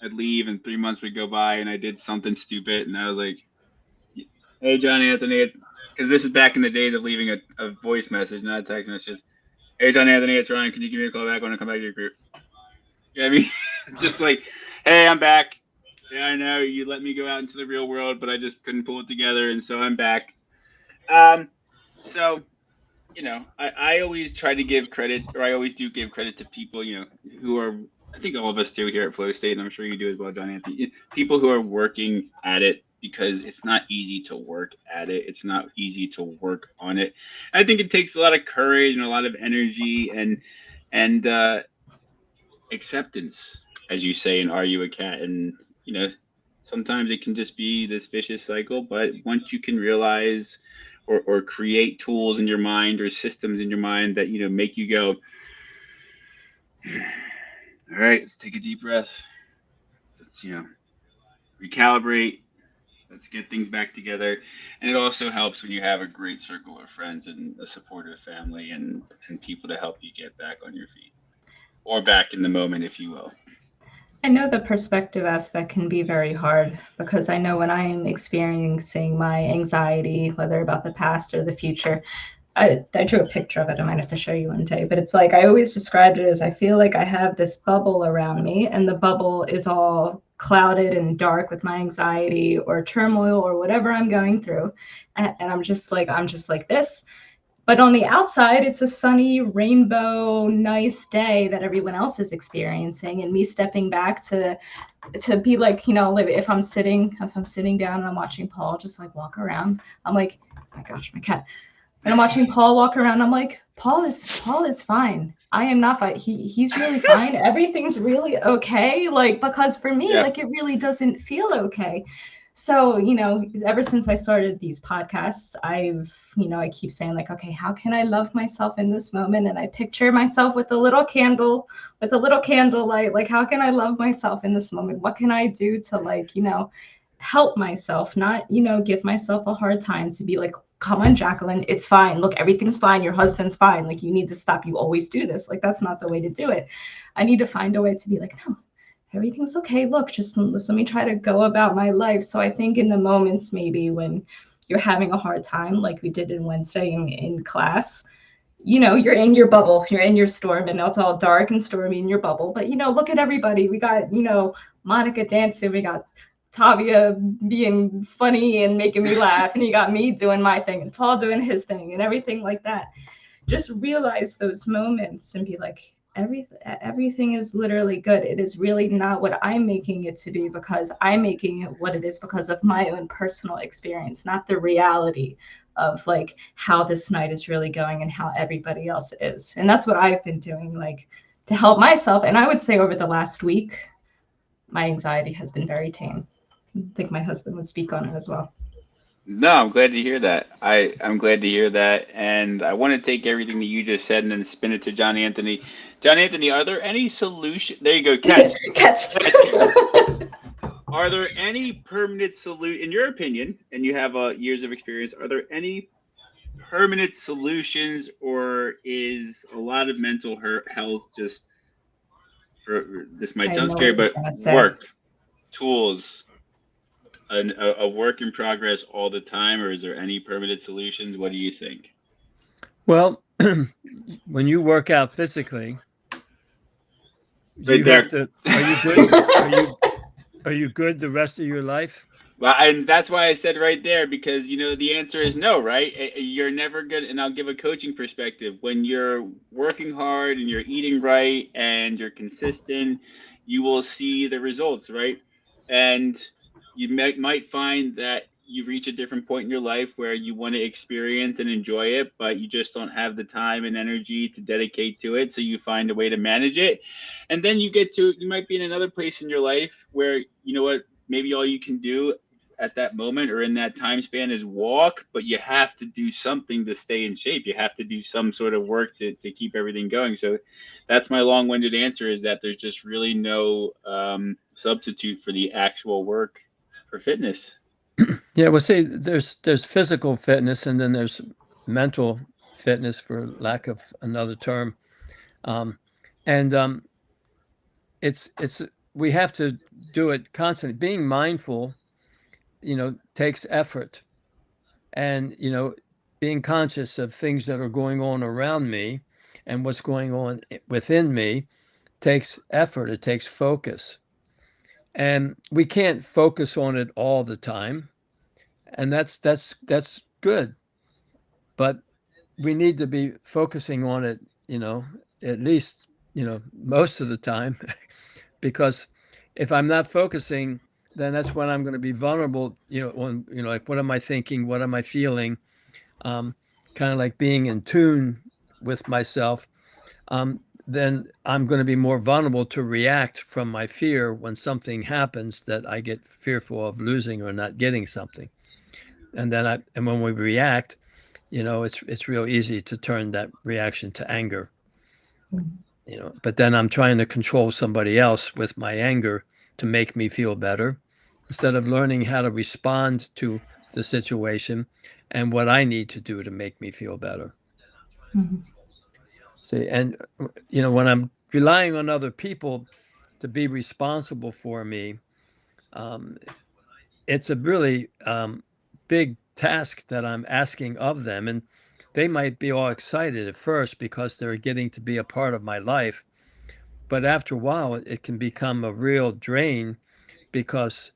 A: I'd leave, and 3 months would go by, and I did something stupid, and I was like, "Hey, John Anthony," because this is back in the days of leaving a voice message, not a text message. "Hey, John Anthony, it's Ryan. Can you give me a call back when I come back to your group?" Yeah, I mean, just like, "Hey, I'm back. Yeah, I know you let me go out into the real world, but I just couldn't pull it together, and so I'm back." Um, so I always try to give credit, or I always do give credit to people, who are. I think all of us do here at Flow State, and I'm sure you do as well, John Anthony. People who are working at it, because it's not easy to work at it. It's not easy to work on it. I think it takes a lot of courage and a lot of energy and acceptance, as you say in Are You a Cat? And sometimes it can just be this vicious cycle. But once you can realize or create tools in your mind or systems in your mind that make you go, all right, let's take a deep breath. Let's recalibrate. Let's get things back together. And it also helps when you have a great circle of friends and a supportive family and people to help you get back on your feet, or back in the moment, if you will.
C: I know the perspective aspect can be very hard because I know when I am experiencing my anxiety, whether about the past or the future, I drew a picture of it. I might have to show you one day, but it's like I always described it as I feel like I have this bubble around me, and the bubble is all clouded and dark with my anxiety or turmoil or whatever I'm going through, and I'm just like this. But on the outside, it's a sunny, rainbow, nice day that everyone else is experiencing, and me stepping back to be like, like if I'm sitting down and I'm watching Paul just like walk around, I'm like, oh my gosh, my cat. And I'm watching Paul walk around. I'm like, Paul is fine. I am not fine. He's really fine. Everything's really okay. Like, because for me,
A: Yeah.
C: like it really doesn't feel okay. So, ever since I started these podcasts, I keep saying like, okay, how can I love myself in this moment? And I picture myself with a little candle, with a little candlelight. Like, how can I love myself in this moment? What can I do to help myself, not, give myself a hard time, to be like, come on, Jacqueline, it's fine. Look, everything's fine. Your husband's fine. Like, you need to stop. You always do this. Like, that's not the way to do it. I need to find a way to be like, no, everything's okay. Look, just let me try to go about my life. So I think in the moments maybe when you're having a hard time, like we did in Wednesday in class, you're in your bubble, you're in your storm, and it's all dark and stormy in your bubble. But, look at everybody. We got, Monica dancing. We got Tavia being funny and making me laugh. And you got me doing my thing and Paul doing his thing and everything like that. Just realize those moments and be like, everything is literally good. It is really not what I'm making it to be, because I'm making it what it is because of my own personal experience, not the reality of like how this night is really going and how everybody else is. And that's what I've been doing, like, to help myself. And I would say over the last week, my anxiety has been very tame. I think my husband would speak on it as well.
A: No, I'm glad to hear that. I'm glad to hear that. And I want to take everything that you just said and then spin it to John Anthony. John Anthony, are there any solution? There you go, catch.
C: Catch.
A: Are there any permanent in your opinion, and you have years of experience, are there any permanent solutions, or is a lot of mental health just, this might
C: I
A: sound
C: know what
A: scary,
C: he's
A: but
C: gonna say.
A: work, tools, a work in progress all the time, or is there any permanent solutions? What do you think?
B: Well, when you work out physically, do
A: Right
B: you have
A: there.
B: to? Are you good? Are you good the rest of your life?
A: Well, and that's why I said right there, because the answer is no, right? You're never good. And I'll give a coaching perspective. When you're working hard and you're eating right and you're consistent, you will see the results, right? And you might find that you reach a different point in your life where you want to experience and enjoy it, but you just don't have the time and energy to dedicate to it. So you find a way to manage it. And then you might be in another place in your life where, maybe all you can do at that moment or in that time span is walk, but you have to do something to stay in shape. You have to do some sort of work to keep everything going. So that's my long-winded answer, is that there's just really no substitute for the actual work for fitness.
B: Yeah, well, see, there's physical fitness, and then there's mental fitness, for lack of another term. Um, and it's we have to do it constantly. Being mindful, takes effort, and being conscious of things that are going on around me and what's going on within me takes effort. It takes focus, and we can't focus on it all the time, and that's good. But we need to be focusing on it, at least, most of the time, because if I'm not focusing, then that's when I'm going to be vulnerable, on, like, what am I thinking? What am I feeling? Kind of like being in tune with myself. Then I'm going to be more vulnerable to react from my fear when something happens that I get fearful of losing or not getting something. And when we react, it's real easy to turn that reaction to anger. But then I'm trying to control somebody else with my anger to make me feel better, instead of learning how to respond to the situation and what I need to do to make me feel better.
C: Mm-hmm.
B: See, and when I'm relying on other people to be responsible for me, um, it's a really big task that I'm asking of them. And they might be all excited at first because they're getting to be a part of my life. But after a while, it can become a real drain, because,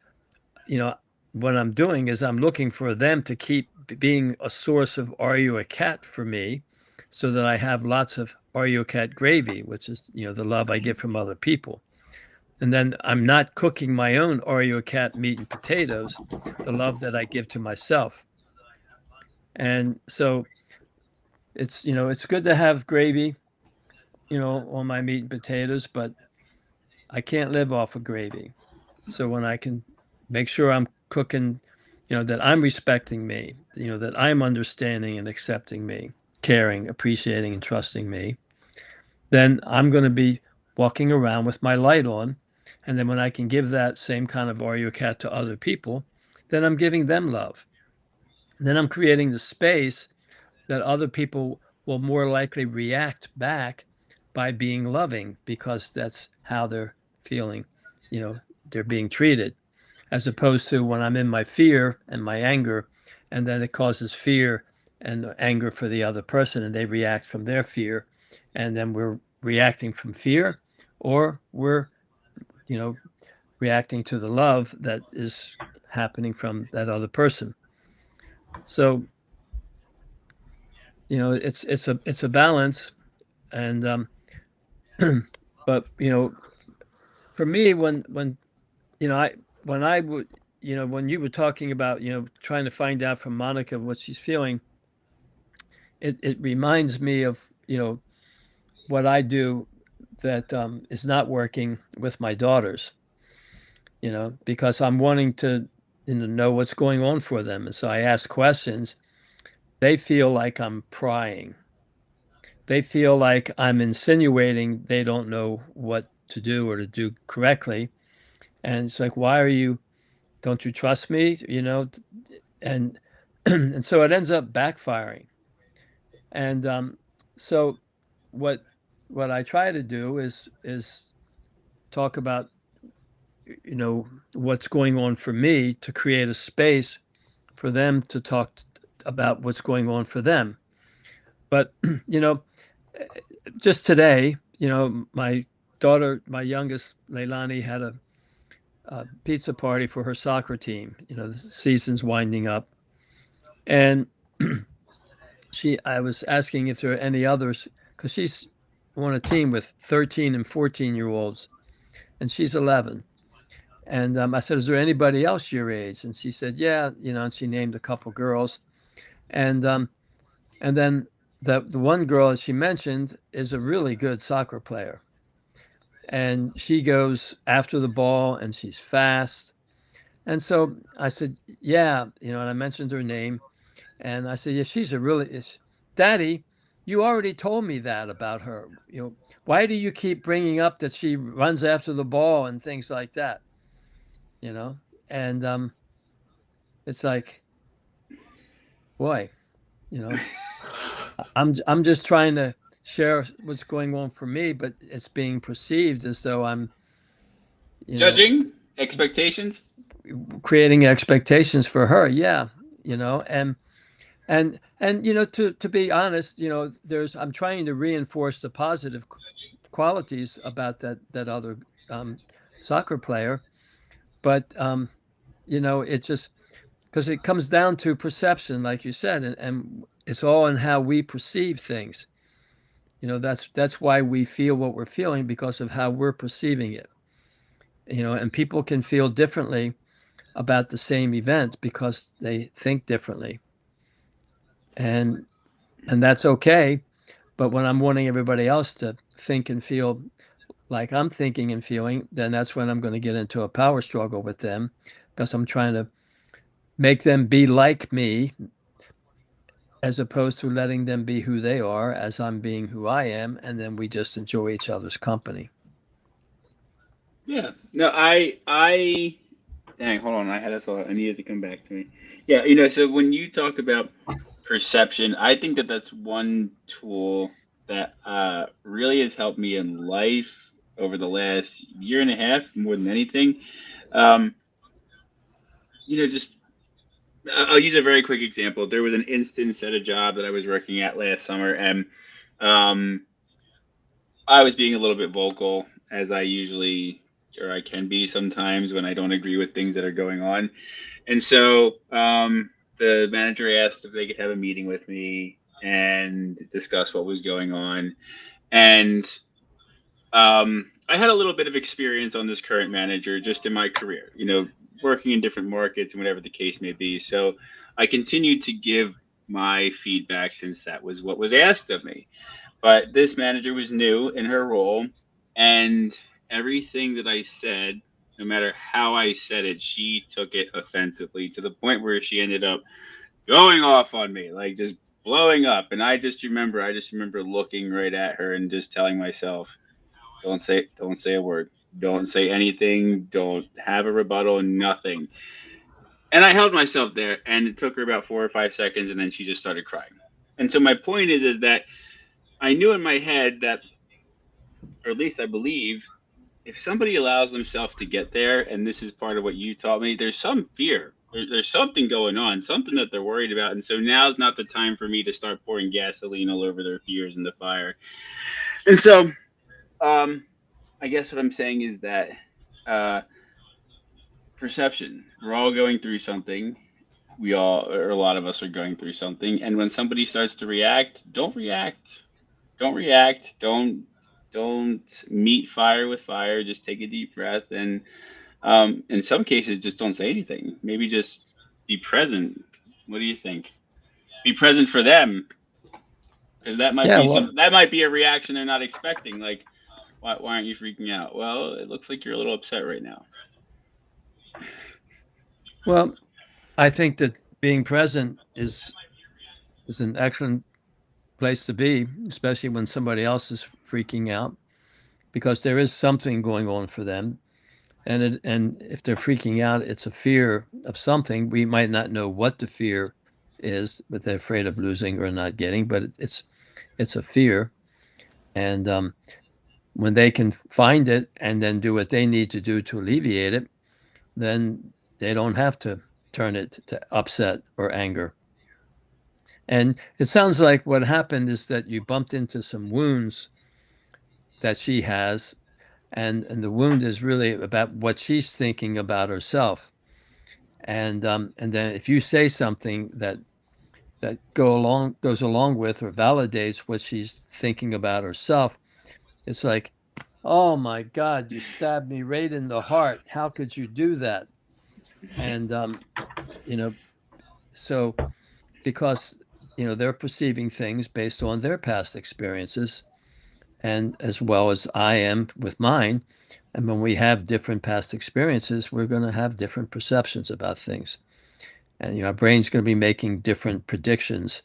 B: what I'm doing is I'm looking for them to keep being a source of Are You a Cat for me, so that I have lots of Are You a Cat gravy, which is, the love I get from other people. And then I'm not cooking my own Are You a Cat meat and potatoes, the love that I give to myself. And so it's good to have gravy, on my meat and potatoes, but I can't live off of gravy. So when I can make sure I'm cooking, that I'm respecting me, that I'm understanding and accepting me, caring, appreciating, and trusting me, then I'm going to be walking around with my light on. And then when I can give that same kind of Are You a Cat to other people, then I'm giving them love. Then I'm creating the space that other people will more likely react back by being loving, because that's how they're feeling, they're being treated, as opposed to when I'm in my fear and my anger, and then it causes fear and anger for the other person, and they react from their fear, and then we're reacting from fear, or we're, reacting to the love that is happening from that other person. So, it's a balance. And but for me, I would, when you were talking about, trying to find out from Monica what she's feeling, it reminds me of, what I do that is not working with my daughters, because I'm wanting to, know what's going on for them. And so I ask questions. They feel like I'm prying. They feel like I'm insinuating they don't know what to do or to do correctly. And it's like, don't you trust me? And and so it ends up backfiring. And so what I try to do is talk about, what's going on for me, to create a space for them to talk about what's going on for them. But just today, my daughter, my youngest, Leilani, had a pizza party for her soccer team. The season's winding up, and I was asking if there are any others, because she's on a team with 13 and 14-year-olds, and she's 11. And I said, "Is there anybody else your age?" And she said, "Yeah," and she named a couple girls, and then the one girl that she mentioned is a really good soccer player, and she goes after the ball, and she's fast, And so I said, yeah, and I mentioned her name. And I said, yeah, she's a really, Daddy, you already told me that about her. Why do you keep bringing up that she runs after the ball and things like that? You know? And it's like, boy, you know, I'm just trying to share what's going on for me, but it's being perceived as though I'm, you know,
A: Judging expectations.
B: creating expectations for her. Yeah, and to be honest, there's I'm trying to reinforce the positive qualities about that other um, soccer player, but it just because it comes down to perception, like you said, and it's all in how we perceive things. That's why we feel what we're feeling because of how we're perceiving it. And people can feel differently about the same event because they think differently, and that's okay. But when I'm wanting everybody else to think and feel like I'm thinking and feeling, then that's when I'm going to get into a power struggle with them because I'm trying to make them be like me as opposed to letting them be who they are as I'm being who I am. And then we just enjoy each other's company.
A: Yeah. No, I dang, hold on. I had a thought. I needed to come back to me. Yeah, so when you talk about perception, I think that that's one tool that really has helped me in life over the last year and a half, more than anything. Um, just I'll use a very quick example. There was an instance at a job that I was working at last summer, and um, I was being a little bit vocal, as I usually or I can be sometimes when I don't agree with things that are going on. And so the manager asked if they could have a meeting with me and discuss what was going on. And I had a little bit of experience on this current manager just in my career, working in different markets and whatever the case may be. So I continued to give my feedback since that was what was asked of me. But this manager was new in her role, and everything that I said, no matter how I said it, she took it offensively to the point where she ended up going off on me, like just blowing up. And I just remember looking right at her and just telling myself, don't say a word. Don't say anything. Don't have a rebuttal, nothing. And I held myself there, and it took her about 4 or 5 seconds, and then she just started crying. And so my point is that I knew in my head that, or at least I believe, if somebody allows themselves to get there, and this is part of what you taught me, there's some fear. There's something going on, something that they're worried about. And so now's not the time for me to start pouring gasoline all over their fears and the fire. And so, um, I guess what I'm saying is that uh, perception, we're all going through something. We all, or a lot of us, are going through something. And when somebody starts to react, don't react. Don't react. Don't meet fire with fire. Just take a deep breath, and in some cases, just don't say anything. Maybe just be present. What do you think? Be present for them, because that might
B: Yeah,
A: be
B: well,
A: a reaction they're not expecting. Like, why aren't you freaking out? Well, it looks like you're a little upset right now.
B: well, I think that being present is an excellent place to be, especially when somebody else is freaking out, because there is something going on for them. And if they're freaking out, it's a fear of something. We might not know what the fear is, but they're afraid of losing or not getting. But it's a fear, and when they can find it and then do what they need to do to alleviate it, then they don't have to turn it to upset or anger. And it sounds like what happened is that you bumped into some wounds that she has, and the wound is really about what she's thinking about herself. And then if you say something that goes along with or validates what she's thinking about herself, it's like, oh my God, you stabbed me right in the heart. How could you do that? And you know, so because they're perceiving things based on their past experiences, and as well as I am with mine. And when we have different past experiences, we're going to have different perceptions about things. And our brain's going to be making different predictions,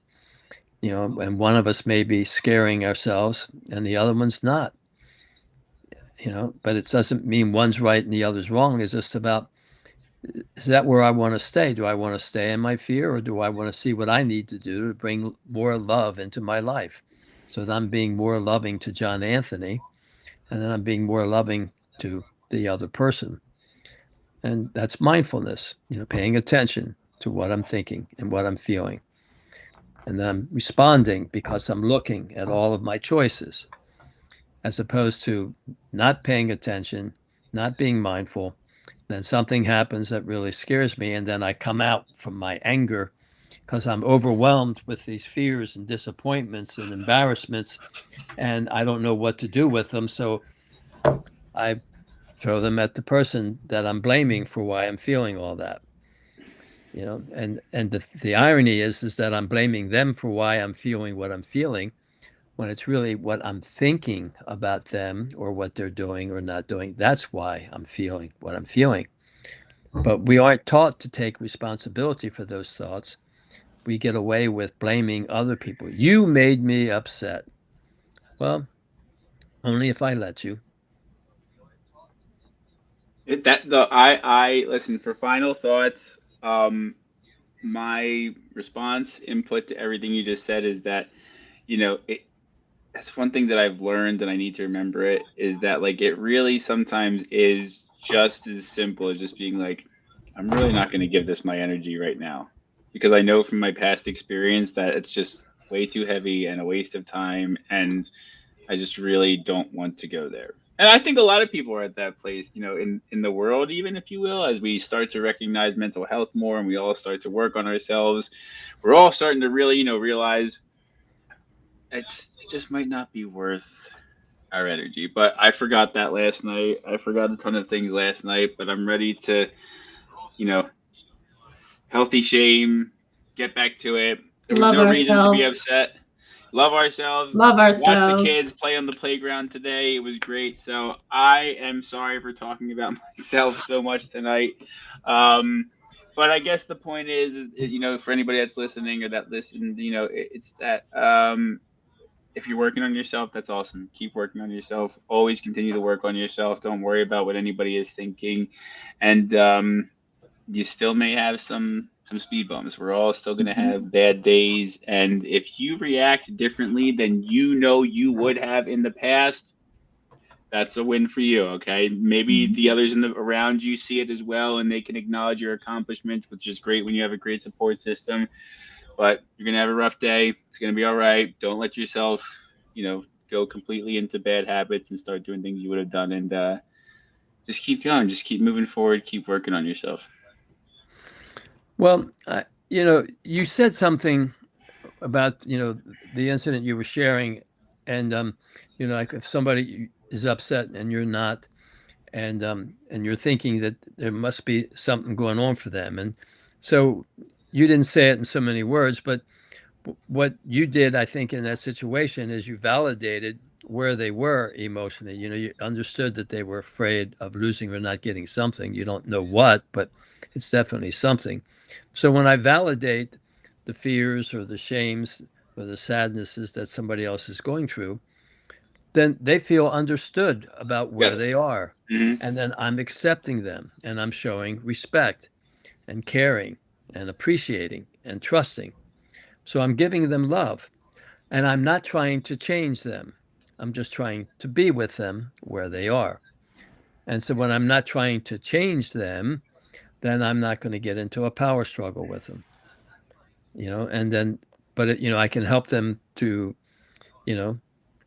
B: and one of us may be scaring ourselves and the other one's not, but it doesn't mean one's right and the other's wrong. It's just about, is that where I want to stay? Do I want to stay in my fear, or do I want to see what I need to do to bring more love into my life, so that I'm being more loving to John Anthony, and then I'm being more loving to the other person? And that's mindfulness, paying attention to what I'm thinking and what I'm feeling. And then I'm responding because I'm looking at all of my choices, as opposed to not paying attention, not being mindful. Then something happens that really scares me, and then I come out from my anger because I'm overwhelmed with these fears and disappointments and embarrassments, and I don't know what to do with them. So I throw them at the person that I'm blaming for why I'm feeling all that. And the irony is that I'm blaming them for why I'm feeling what I'm feeling, when it's really what I'm thinking about them or what they're doing or not doing. That's why I'm feeling what I'm feeling. But we aren't taught to take responsibility for those thoughts. We get away with blaming other people. You made me upset. Well, only if I let you.
A: That the I listen for final thoughts. My response input to everything you just said is that that's one thing that I've learned, and I need to remember it, is that like it really sometimes is just as simple as just being like, I'm really not going to give this my energy right now, because I know from my past experience that it's just way too heavy and a waste of time, and I just really don't want to go there. And I think a lot of people are at that place, in the world, even if you will, as we start to recognize mental health more and we all start to work on ourselves, we're all starting to really, realize it just might not be worth our energy. But I forgot that last night. I forgot a ton of things last night, but I'm ready to, you know, healthy shame, get back to it. There was
C: Love
A: no reason to be
C: ourselves.
A: upset. Love ourselves.
C: Love
A: Watch the kids
C: ourselves.
A: play on the playground today. It was great. So I am sorry for talking about myself so much tonight. Um, but I guess the point is, for anybody that's listening or that listened, it's that if you're working on yourself, that's awesome. Keep working on yourself. Always continue to work on yourself. Don't worry about what anybody is thinking. And you still may have some speed bumps. We're all still going to
C: Mhm.
A: have bad days, and if you react differently than you would have in the past, that's a win for you. Okay, maybe the
C: Mhm.
A: others in the around you see it as well, and they can acknowledge your accomplishments, which is great when you have a great support system. But you're going to have a rough day. It's going to be all right. Don't let yourself, go completely into bad habits and start doing things you would have done, and just keep going. Just keep moving forward. Keep working on yourself.
B: Well, you said something about the incident you were sharing, and like if somebody is upset and you're not, and you're thinking that there must be something going on for them, and so you didn't say it in so many words, but what you did, I think, in that situation is you validated where they were emotionally. You understood that they were afraid of losing or not getting something. You don't know what, but it's definitely something. So when I validate the fears or the shames or the sadnesses that somebody else is going through, then they feel understood about where
A: Yes.
B: they are.
A: Hmm.
B: And then I'm accepting them and I'm showing respect and caring and appreciating and trusting. So I'm giving them love. And I'm not trying to change them. I'm just trying to be with them where they are. And so when I'm not trying to change them, then I'm not going to get into a power struggle with them, and then, but I can help them to, you know,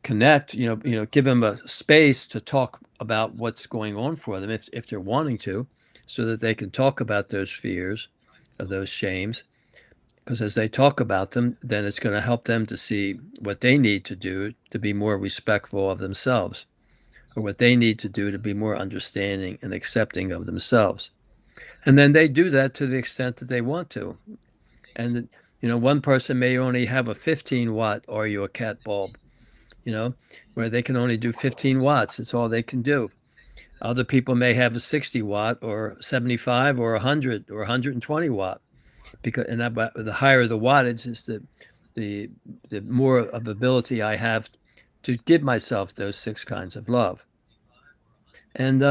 B: connect, give them a space to talk about what's going on for them if they're wanting to, so that they can talk about those fears or those shames. Because as they talk about them, then it's going to help them to see what they need to do to be more respectful of themselves, or what they need to do to be more understanding and accepting of themselves. And then they do that to the extent that they want to. And, one person may only have a 15 watt Are You a Cat bulb. where they can only do 15 watts. It's all they can do. Other people may have a 60 watt or 75 or 100 or 120 watt, because the higher the wattage is the more of ability I have to give myself those 6 kinds of love. And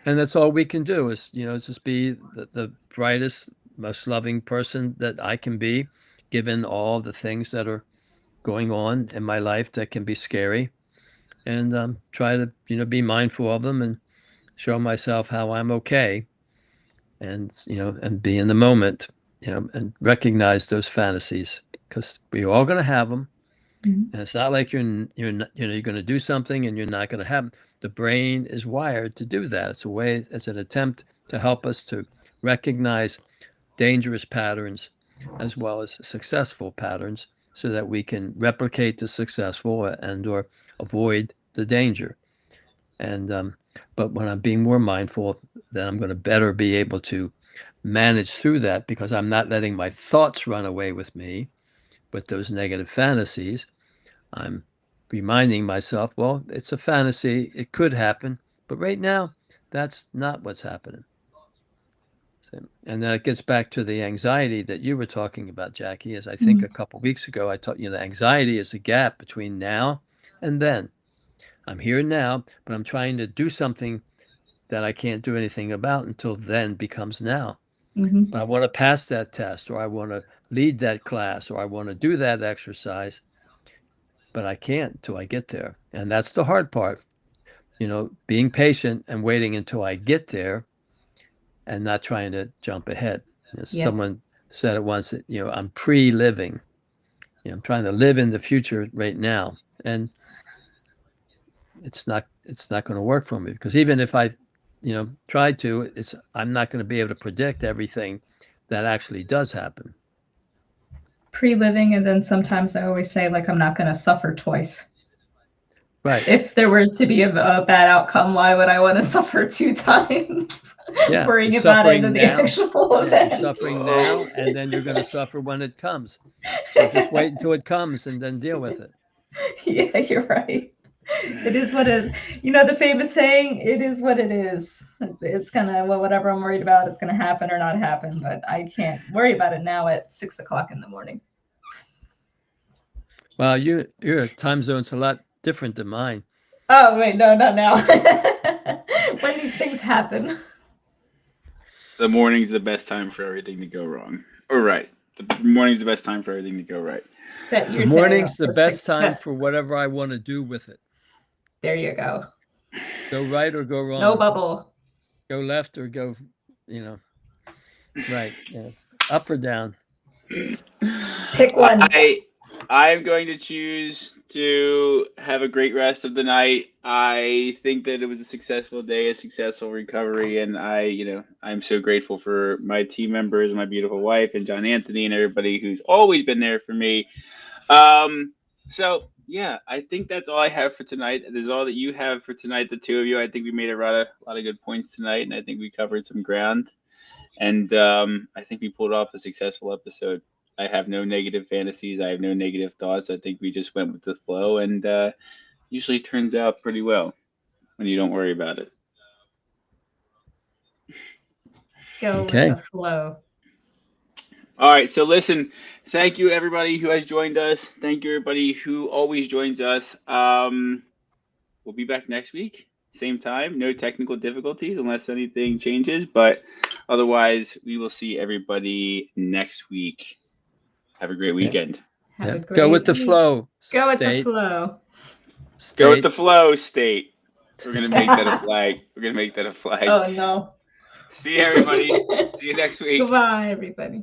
B: that's all we can do is, just be the brightest, most loving person that I can be, given all the things that are going on in my life that can be scary, and try to, be mindful of them and show myself how I'm okay, and, and be in the moment, and recognize those fantasies, because we're all going to have them.
C: Mhm.
B: And it's not like you're going to do something and you're not going to have them. The brain is wired to do that. It's an attempt to help us to recognize dangerous patterns as well as successful patterns, so that we can replicate the successful and or avoid the danger. And but when I'm being more mindful, then I'm going to better be able to manage through that, because I'm not letting my thoughts run away with me with those negative fantasies. I'm reminding myself, well, it's a fantasy. It could happen, but right now, that's not what's happening. So, and then it gets back to the anxiety that you were talking about, Jackie. As I think a couple weeks ago, I taught you, the anxiety is the gap between now and then. I'm here now, but I'm trying to do something that I can't do anything about until then becomes now.
C: Mhm.
B: But I want to pass that test, or I want to lead that class, or I want to do that exercise, but I can't until I get there. And that's the hard part, being patient and waiting until I get there, and not trying to jump ahead. Someone said it once that, I'm pre-living. I'm trying to live in the future right now. And it's not going to work for me, because even if I, tried to, I'm not going to be able to predict everything that actually does happen.
C: Pre-living, and then sometimes I always say, like, I'm not going to suffer twice.
B: Right.
C: If there were to be a bad outcome, why would I want to suffer 2 times?
B: Yeah,
C: Worrying
B: you're
C: about it
B: suffering
C: in the
B: now.
C: actual
B: Yeah,
C: event.
B: you're suffering now, and then you're going to suffer when it comes. So just wait until it comes and then deal with it.
C: Yeah, you're right. It is what it is. The famous saying, it is what it is. It's gonna, well, whatever I'm worried about, it's gonna happen or not happen, but I can't worry about it now at 6 o'clock in the morning.
B: Well, your time zone's a lot different than mine.
C: Oh, wait, no, not now. When these things happen.
A: The morning's the best time for everything to go wrong. Or right. The morning's the best time for everything to go right.
C: Set your
B: The morning's
C: day
B: the
C: up for
B: best time
C: success.
B: for whatever I want to do with it.
C: There you go.
B: Go right or go wrong.
C: No bubble.
B: Go left or go, right. Yeah. Up or down.
C: Pick one.
A: I'm going to choose to have a great rest of the night. I think that it was a successful day, a successful recovery, and I'm so grateful for my team members, my beautiful wife, and John Anthony, and everybody who's always been there for me. So yeah, I think that's all I have for tonight. This is all that you have for tonight, the two of you. I think we made a lot of good points tonight, and I think we covered some ground. And I think we pulled off a successful episode. I have no negative fantasies. I have no negative thoughts. I think we just went with the flow, and usually turns out pretty well when you don't worry about it.
C: Go
B: Okay.
C: with the flow.
A: All right. So listen, thank you everybody who has joined us. Thank you everybody who always joins us. We'll be back next week. Same time, no technical difficulties unless anything changes, but otherwise we will see everybody next week. Have a great weekend.
C: Have a great
B: Go with the
C: week.
B: flow.
C: Go with the
B: State.
C: flow.
A: Go with
B: State.
A: the flow, state. We're gonna make that a flag. We're gonna make that a flag.
C: Oh no.
A: See you everybody. See you next week.
C: Goodbye, everybody.